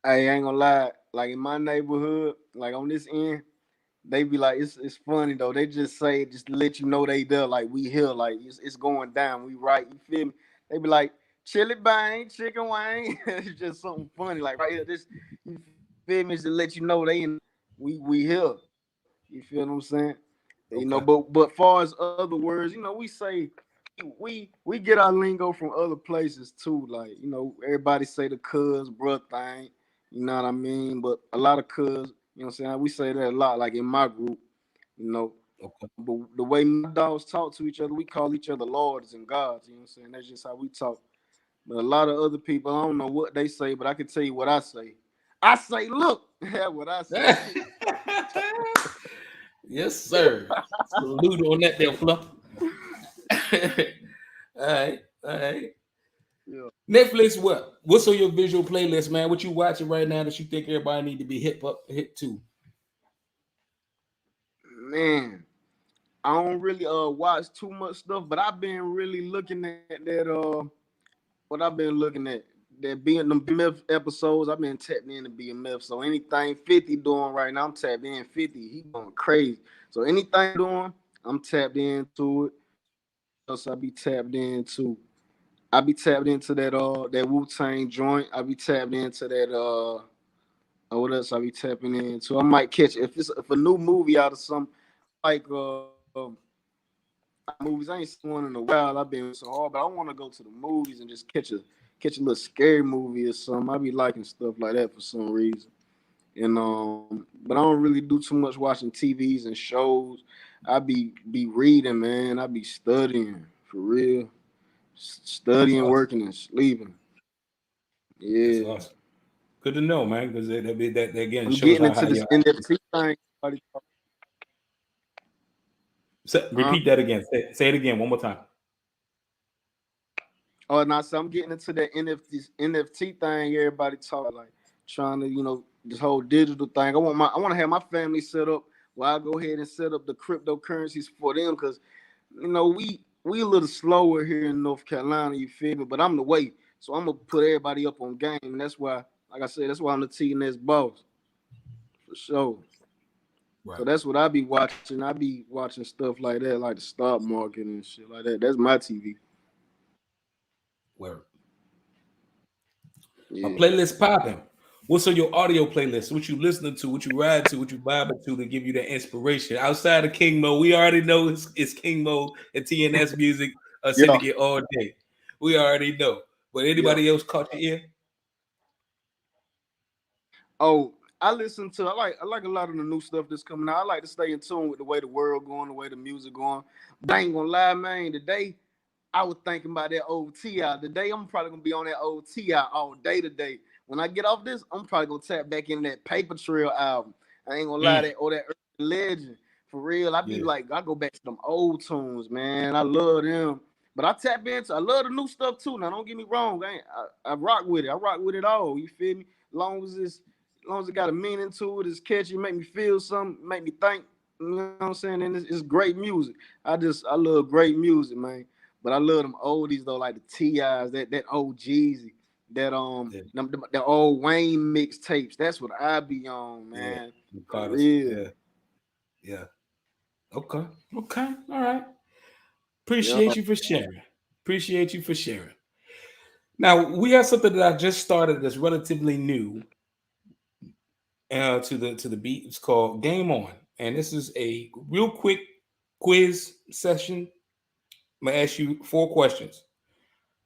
I ain't gonna lie, like in my neighborhood, like on this end, they be like, it's funny though. They just say just to let you know they there, like we here, like it's going down. We right, you feel me? They be like, chili bang, chicken wang. It's just something funny, like right here. This you feel me? Just to let you know they in we here. You feel what I'm saying? You know, Okay. but far as other words, you know, we say we get our lingo from other places too. Like, you know, everybody say the cuz, bruh thing, you know what I mean? But a lot of cuz, you know what I'm saying? We say that a lot, like in my group, you know. Okay. But the way my dogs talk to each other, we call each other lords and gods, you know what I'm saying? That's just how we talk. But a lot of other people, I don't know what they say, but I can tell you what I say. I say, look, that's what I say. Yes, sir. Salute on that there, Fluff. All right. All right. Yeah. Netflix, what? What's on your visual playlist, man? What you watching right now that you think everybody need to be hit to? Man, I don't really watch too much stuff, but I've been really looking at that what I've been looking at that being them BMF episodes. I've been tapped into BMF. So anything 50 doing right now, I'm tapped in 50. He going crazy. So anything doing, I'm tapped into it. What else I be tapped into? I be tapped into that Wu-Tang joint. I be tapped into that what else I be tapping into? I might catch if a new movie out of some like movies. I ain't seen one in a while. I've been so hard, but I want to go to the movies and just catch a little scary movie or something. I be liking stuff like that for some reason. And but I don't really do too much watching TVs and shows. I be reading, man. I be studying for real, That's studying, awesome. working, and sleeping. That's Yeah, awesome. Good to know, man, because that again I'm shows getting how into you this NFT thing. Huh? repeat that again. Say it again one more time. Oh, now so I'm getting into that NFT thing. Everybody talk like trying to, this whole digital thing. I want to have my family set up where I go ahead and set up the cryptocurrencies for them because we a little slower here in North Carolina. You feel me? But I'm the way, so I'm gonna put everybody up on game, and that's why, like I said, that's why I'm the TNS boss for sure. So Right. that's what I be watching. I be watching stuff like that, like the stock market and shit like that. That's my TV. Word. My Yeah. playlist popping. What's on your audio playlist? What you listening to? What you ride to? What you vibing to give you that inspiration? Outside of King Moe, we already know it's King Moe and TNS music, a Yeah. syndicate all day. We already know. But Yeah. anybody else caught your ear? Oh, I like a lot of the new stuff that's coming out. I like to stay in tune with the way the world going, the way the music going. But I ain't gonna lie, man. Today I was thinking about that old Ti. Today I'm probably gonna be on that old Ti all day today. When I get off this, I'm probably gonna tap back in that Paper Trail album. I ain't gonna lie, Mm, that early legend. For real, I be yeah, like, I go back to them old tunes, man. I love them. But I love the new stuff too. Now don't get me wrong, I rock with it. I rock with it all. You feel me? As long as it got a meaning to it, it's catchy, make me feel something, make me think. You know what I'm saying? And it's great music. I love great music, man. But I love them oldies though, like the Ti's, that old Jeezy, yeah, the old Wayne mixtapes. That's what I be on, yeah. man. The For Carters, real. yeah, yeah. Okay, okay, all right. Yeah. Appreciate you for sharing. Appreciate you for sharing. Now we have something that I just started that's relatively new to the beat. It's called Game On, and this is a real quick quiz session. I'm gonna ask you 4 questions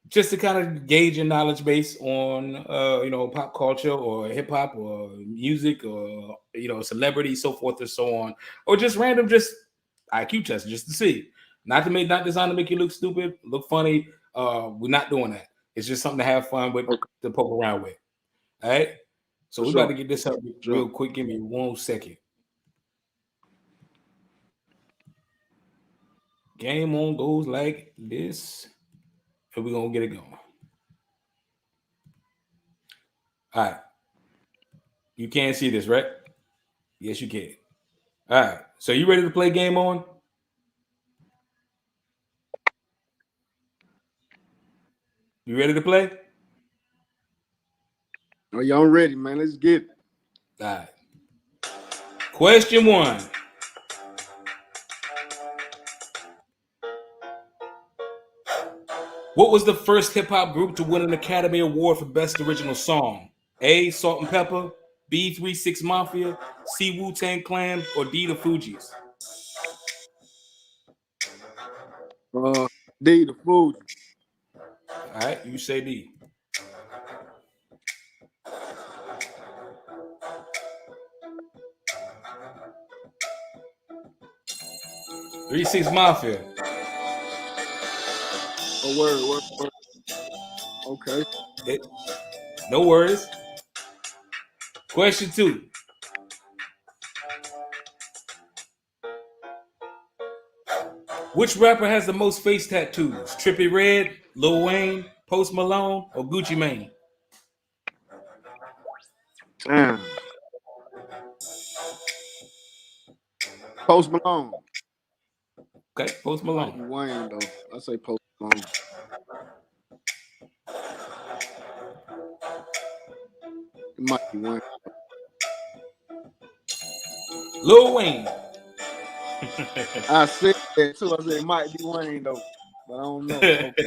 just to kind of gauge your knowledge base on pop culture or hip hop or music or celebrity, so forth and so on, or just random just IQ tests just to see. Not designed to make you look stupid, look funny. We're not doing that. It's just something to have fun with, Okay. to poke around with. All right. So For we're about to sure. get this up Sure. real quick. Give me 1 second. Game on goes like this, and we're gonna get it going. All right. You can't see this, right? Yes, you can. All right. So you ready to play Game On? You ready to play? Oh, y'all ready, man? Let's get it. All right. Question 1. What was the first hip hop group to win an Academy Award for Best Original Song? A. Salt and Pepper, B. 3 6 Mafia, C. Wu-Tang Clan, or D. The Fugees? D, the food. All right, you say D. Three Six Mafia. Oh, word. Okay. No worries. Question 2. Which rapper has the most face tattoos? Trippie Redd, Lil Wayne, Post Malone, or Gucci Mane? Damn. Post Malone. Okay, Post Might Malone. be Wayne though. I say Post Malone. It might be Wayne. Lil Wayne. I said that too. I said it might be Wayne though, but I don't know. Okay.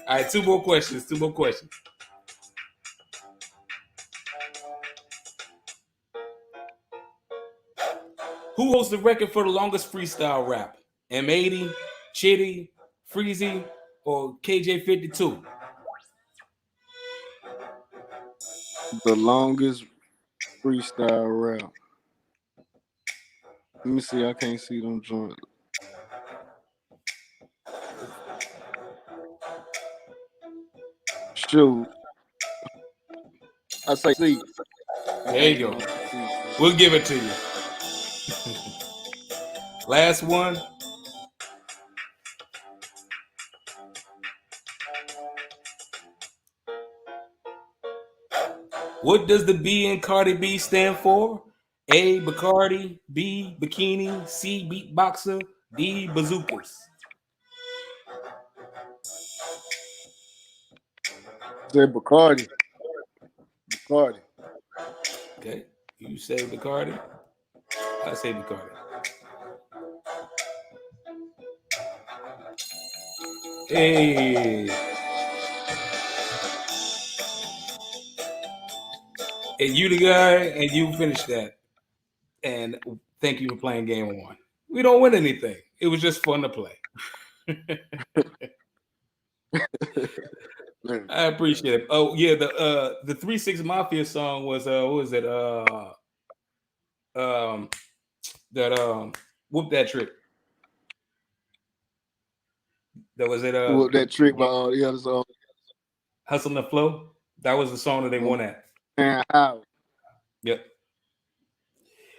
All right, two more questions. Who holds the record for the longest freestyle rap? M80, Chitty, Freezy, or KJ52? The longest freestyle rap. Let me see. I can't see them joints. Shoot. I say C. There you go. C. We'll give it to you. Last one. What does the B in Cardi B stand for? A. Bacardi, B. Bikini, C. Beatboxer, D. Bazookas. Say Bacardi. Okay, you say Bacardi. I say Bacardi. Hey. And you the guy, and you finish that. And thank you for playing Game On. We don't win anything. It was just fun to play. I appreciate it. Oh yeah, the 3 6 Mafia song was what was it? That Whoop That Trick. That was it. Whoop that trick by all the others. Hustle and Flow. That was the song that they won at. And how? Yep.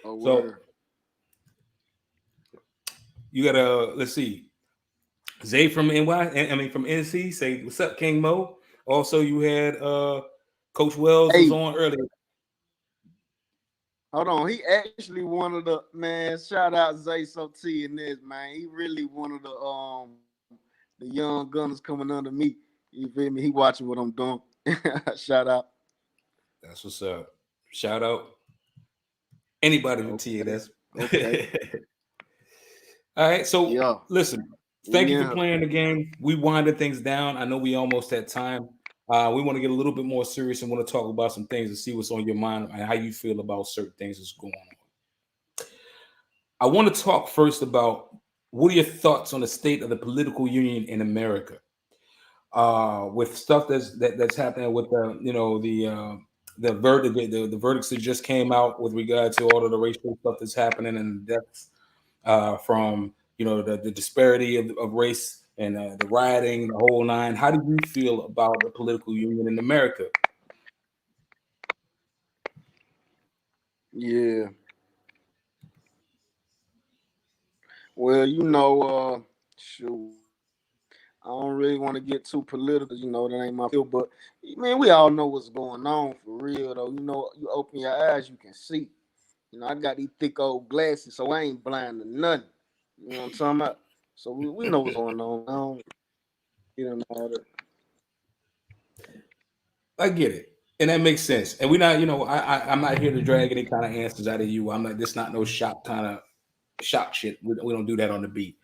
Oh, So word. you gotta let's see. Zay from from NC say what's up, King Moe. Also, you had Coach Wells was on earlier. Hold on, he actually one of the man. Shout out Zay T in this man. He really one of the young gunners coming under me. You feel me? He watching what I'm doing. Shout out. That's what's up. Shout out anybody from TNS. Okay. All right. So yeah. Listen, thank you for playing the game. We winded things down. I know we almost had time. We want to get a little bit more serious and want to talk about some things and see what's on your mind and how you feel about certain things that's going on. I want to talk first about what are your thoughts on the state of the political union in America, with stuff that's happening with the verdict, the verdicts that just came out with regard to all of the racial stuff that's happening and the deaths from the disparity of race and the rioting, the whole nine. How do you feel about the political union in America? Yeah. Well, shoot. I don't really want to get too political, that ain't my field. But man, we all know what's going on for real, though. You open your eyes, you can see. I got these thick old glasses, so I ain't blind to nothing. You know what I'm talking about? So we know what's going on. I don't get into all that. I get it, and that makes sense. And we're not, I'm not here to drag any kind of answers out of you. I'm not. This not no shock kind of shock shit. We don't do that on the beat.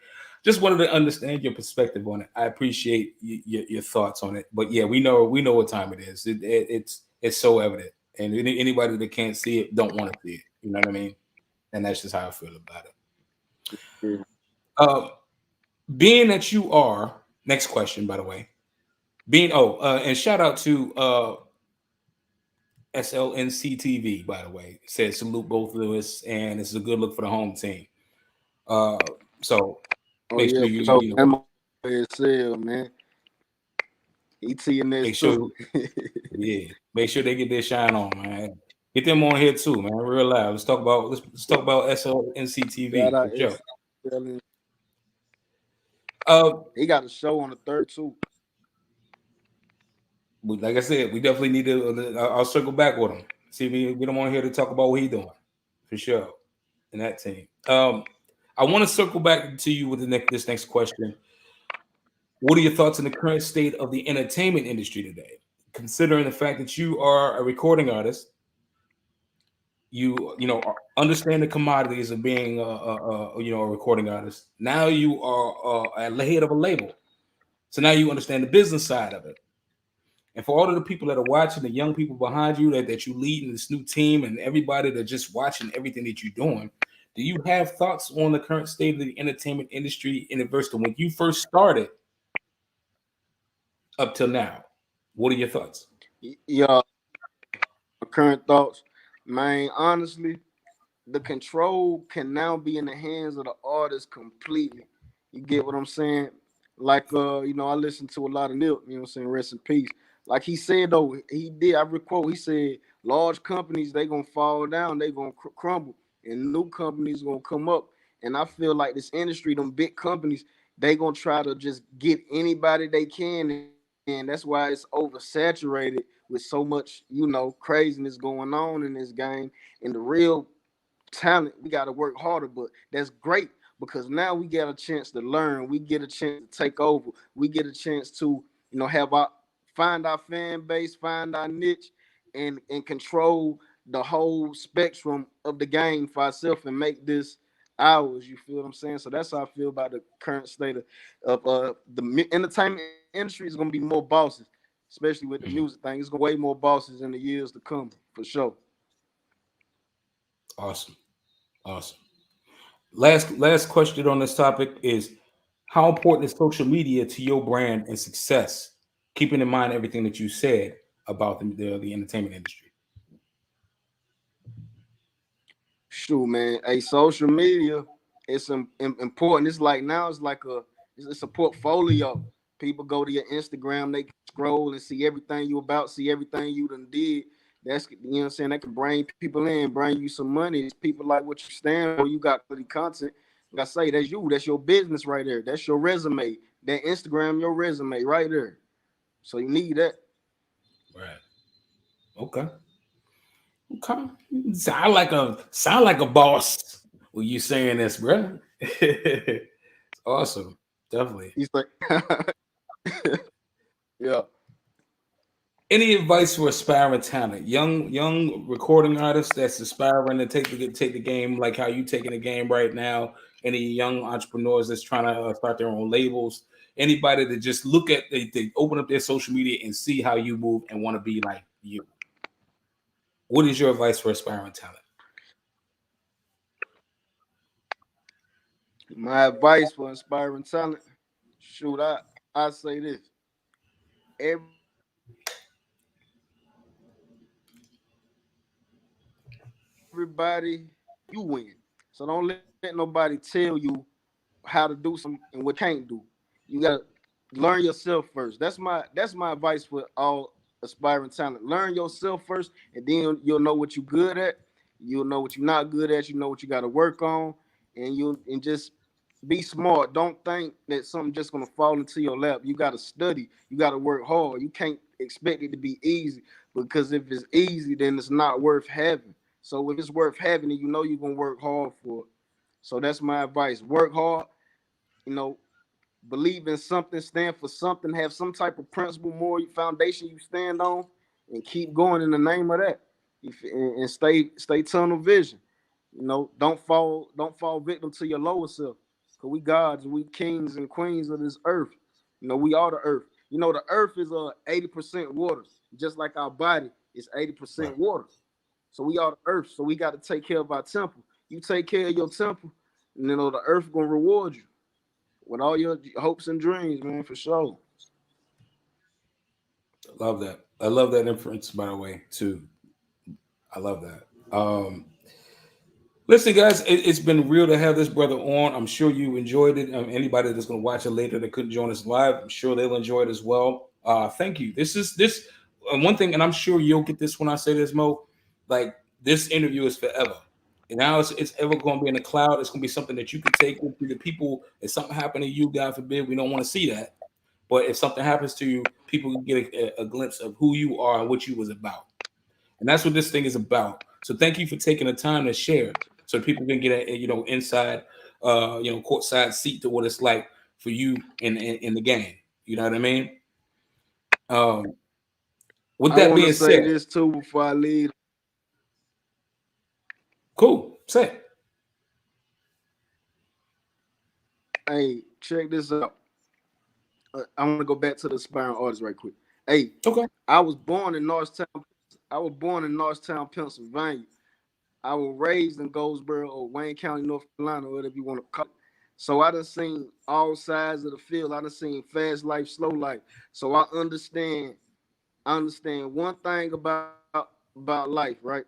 Just wanted to understand your perspective on it. I appreciate your thoughts on it. But yeah, we know what time it is. It's so evident, and anybody that can't see it don't want to see it. You know what I mean? And that's just how I feel about it. Yeah. Uh, being that you are next question, by the way. And shout out to SLNCTV, by the way. It says salute both of us, and this is a good look for the home team. Uh, so Oh make sure yeah, you for sure. you That know my sale, man. ETNS make sure too. yeah make sure they get their shine on, man. Get them on here too, man. Real loud. Let's talk about Shout SLNCTV for out sure. SL. Uh, He got a show on the third too. like I said, we definitely need to. I'll circle back with him. See if we can get him on here to talk about what he's doing for sure in that team. I want to circle back to you with this next question. What are your thoughts on the current state of the entertainment industry today? Considering the fact that you are a recording artist, understand the commodities of being a recording artist. Now you are at the head of a label, so now you understand the business side of it. And for all of the people that are watching, the young people behind you that you lead in this new team, and everybody that just watching everything that you're doing, do you have thoughts on the current state of the entertainment industry in adverse to when you first started up till now? What are your thoughts? Yeah, current thoughts, man. Honestly, the control can now be in the hands of the artist completely. You get what I'm saying? Like I listen to a lot of Nip, you know what I'm saying, rest in peace. Like he said though, he did, I recall, he said large companies they gonna fall down, they gonna crumble, and new companies gonna come up. And I feel like this industry, them big companies, they gonna try to just get anybody they can, and that's why it's oversaturated with so much, craziness going on in this game. And the real talent, we got to work harder, but that's great because now we get a chance to learn, we get a chance to take over, we get a chance to have our find our fan base, find our niche, and control the whole spectrum of the game for ourselves and make this ours. You feel what I'm saying? So that's how I feel about the current state of the entertainment industry. Is going to be more bosses, especially with the music thing. It's going to be way more bosses in the years to come for sure. Awesome, awesome. Last question on this topic is: how important is social media to your brand and success? Keeping in mind everything that you said about the entertainment industry. Shoot, man. Hey, social media, it's important. It's like now, it's a portfolio. People go to your Instagram, they can scroll and see everything you about, see everything you done did. That's what I'm saying. That can bring people in, bring you some money. It's people like what you stand for. You got quality content. Like I say, that's you. That's your business right there. That's your resume. That Instagram, your resume right there. So you need that. Right. Okay. Okay. Sound like a boss when you saying this, bro. It's awesome. Definitely. He's like, yeah. Any advice for aspiring talent, young recording artists that's aspiring to take the game like how you taking the game right now? Any young entrepreneurs that's trying to start their own labels? Anybody that just look at they open up their social media and see how you move and want to be like you? What is your advice for aspiring talent? My advice for inspiring talent, shoot, I say this. Everybody, you win. So don't let nobody tell you how to do something and what you can't do. You gotta learn yourself first. That's my advice for all aspiring talent. Learn yourself first, and then you'll know what you're good at. You'll know what you're not good at. You know what you got to work on, and just be smart. Don't think that something just gonna fall into your lap. You gotta study. You gotta work hard. You can't expect it to be easy because if it's easy, then it's not worth having. So if it's worth having it, you know you're gonna work hard for it. So that's my advice. Work hard, you know, believe in something, stand for something, have some type of principle, moral foundation you stand on, and keep going in the name of that. And stay tunnel vision. You know, don't fall victim to your lower self. Cause we gods, we kings and queens of this earth. You know, we are the earth. You know, the earth is 80% water, just like our body is Right. 80% water. So we are the earth. So we got to take care of our temple. You take care of your temple, and you know the earth gonna reward you with all your hopes and dreams, man, for sure. Love that. I love that inference, by the way, too. I love that. Listen, guys, it's been real to have this brother on. I'm sure you enjoyed it. Anybody that's going to watch it later that couldn't join us live, I'm sure they'll enjoy it as well. Thank you. This one thing, and I'm sure you'll get this when I say this, Mo. Like this interview is forever. And now it's ever going to be in the cloud. It's going to be something that you can take with you. The people, if something happened to you, God forbid, we don't want to see that. But if something happens to you, people can get a glimpse of who you are and what you was about. And that's what this thing is about. So thank you for taking the time to share, so people can get a inside, courtside seat to what it's like for you in the game. You know what I mean? Um, with I that want to being say said, this too before I leave. cool. Say it. Hey, check this out. I want to go back to the aspiring artist right quick. Hey, Okay. I was born in Northtown. I was born in Northtown, Pennsylvania. I was raised in Goldsboro or Wayne County, North Carolina, whatever you want to call it. So I done seen all sides of the field. I done seen fast life, slow life. So I understand. I understand one thing about life, right?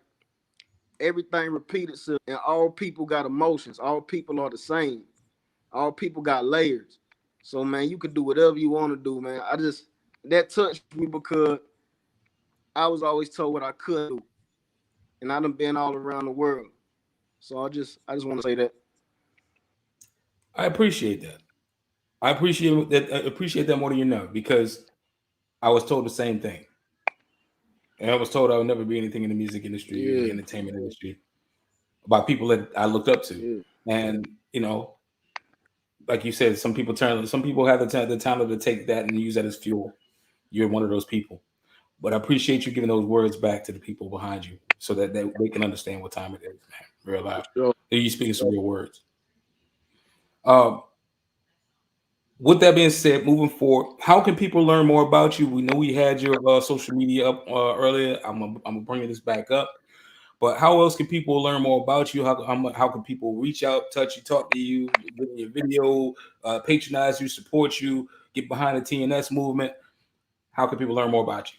Everything repeats itself, and all people got emotions. All people are the same. All people got layers. So man, you could do whatever you want to do, man. That touched me because I was always told what I couldn't do, and I done been all around the world. So I just want to say that. I appreciate that. I appreciate that. I appreciate that more than you know, because I was told the same thing, and I was told I would never be anything in the music industry or the Yeah, entertainment industry by people that I looked up to, yeah. and like you said, some people have the talent to take that and use that as fuel. You're one of those people. But I appreciate you giving those words back to the people behind you, so that they can understand what time it is, man. Real For life. sure. You speaking some real words. Um, with that being said, moving forward, how can people learn more about you? We know we had your social media up earlier. I'm gonna bring this back up. But how else can people learn more about you? How can people reach out, touch you, talk to you, get in your video, patronize you, support you, get behind the TNS movement? How can people learn more about you?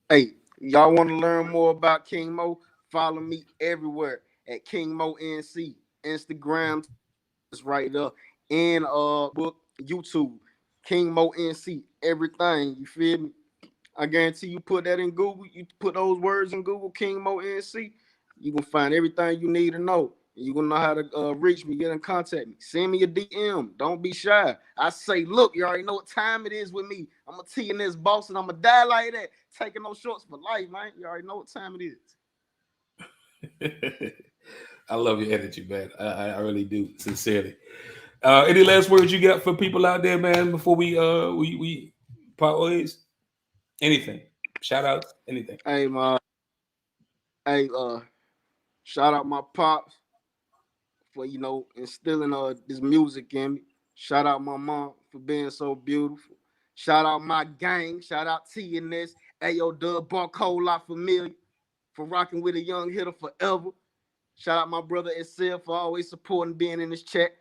Hey, y'all want to learn more about King Moe? Follow me everywhere at King Moe NC, Instagram, is right there, and book YouTube, King Moe NC, everything. You feel me? I guarantee you put that in Google, you put those words in Google, King Moe NC, you can find everything you need to know. You're gonna know how to reach me, get in contact me. Send me a DM. Don't be shy. I say, look, you already know what time it is with me. I'm a T in this boss and I'm gonna die like that. Taking no shorts for life, man. You already know what time it is. I love your energy, man. I really do, sincerely. Any last words you got for people out there, man? Before we part ways? Anything? Shout outs? Anything? Hey, hey, shout out my pops for instilling this music in me. Shout out my mom for being so beautiful. Shout out my gang. Shout out TNS. Ayo Dub Barcode La Familia for rocking with a young hitter forever. Shout out my brother SL for always supporting being in this chat.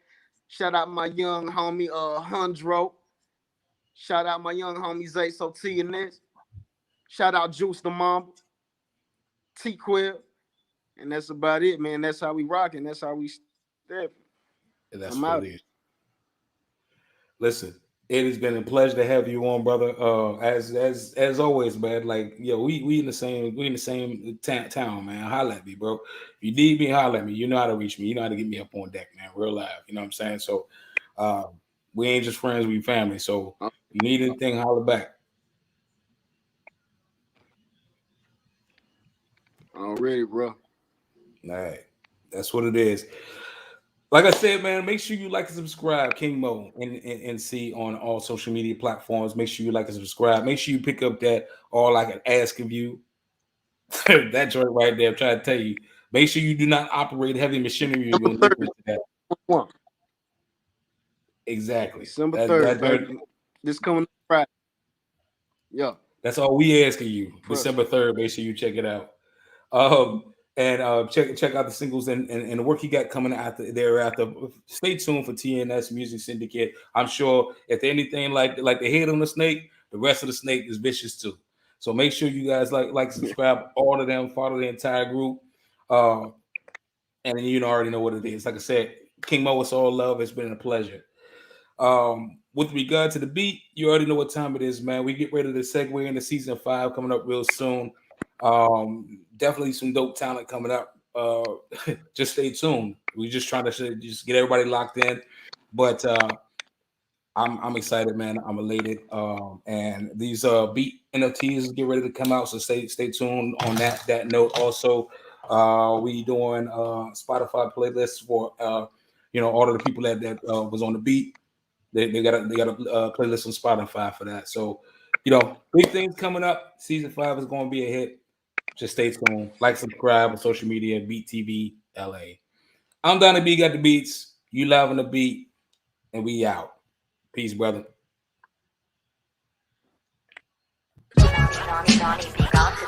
Shout out my young homie Hundro. Shout out my young homie Zay So TNS. Shout out Juice the Mamba, T Quill. And that's about it, man. That's how we rocking. That's how we step. And I'm that's out. what it is. Listen, it has been a pleasure to have you on, brother. As always, man. Like, we in the same town, man. Holla at me, bro. If you need me, holla at me. You know how to reach me. You know how to get me up on deck, man. Real live. You know what I'm saying? So, uh, we ain't just friends, we family. So, you need anything, holla back. Already, bro. All right, that's what it is. Like I said, man, make sure you like and subscribe, King Moe and see on all social media platforms. Make sure you like and subscribe. Make sure you pick up that All I Can Ask of You. That joint right there, I'm trying to tell you. Make sure you do not operate heavy machinery. You're December listening to that. 3rd. Exactly. December That 3rd, joint, baby. This coming Friday. Yeah. that's all we asking you. Trust December 3rd. Make sure you check it out. And check out the singles and the work he got coming out thereafter. Stay tuned for TNS Music Syndicate. I'm sure if they're anything like the head on the snake, the rest of the snake is vicious too. So make sure you guys like subscribe all of them, follow the entire group. And you already know what it is. Like I said, King Moe, it's all love. It's been a pleasure. With regard to the beat, you already know what time it is, man. We get ready to segue into season 5 coming up real soon. Definitely some dope talent coming up. Just stay tuned. We're just trying to just get everybody locked in. But I'm excited, man. I'm elated. And these beat NFTs get ready to come out, so stay tuned on that note. Also, we doing Spotify playlists for all of the people that was on the beat. They got a playlist on Spotify for that. So, big things coming up. Season 5 is going to be a hit. Just stay tuned. Like, subscribe on social media, Beat TV LA. I'm Donnie B, got the beats. You live on the beat, and we out. Peace, brother. Donnie B got the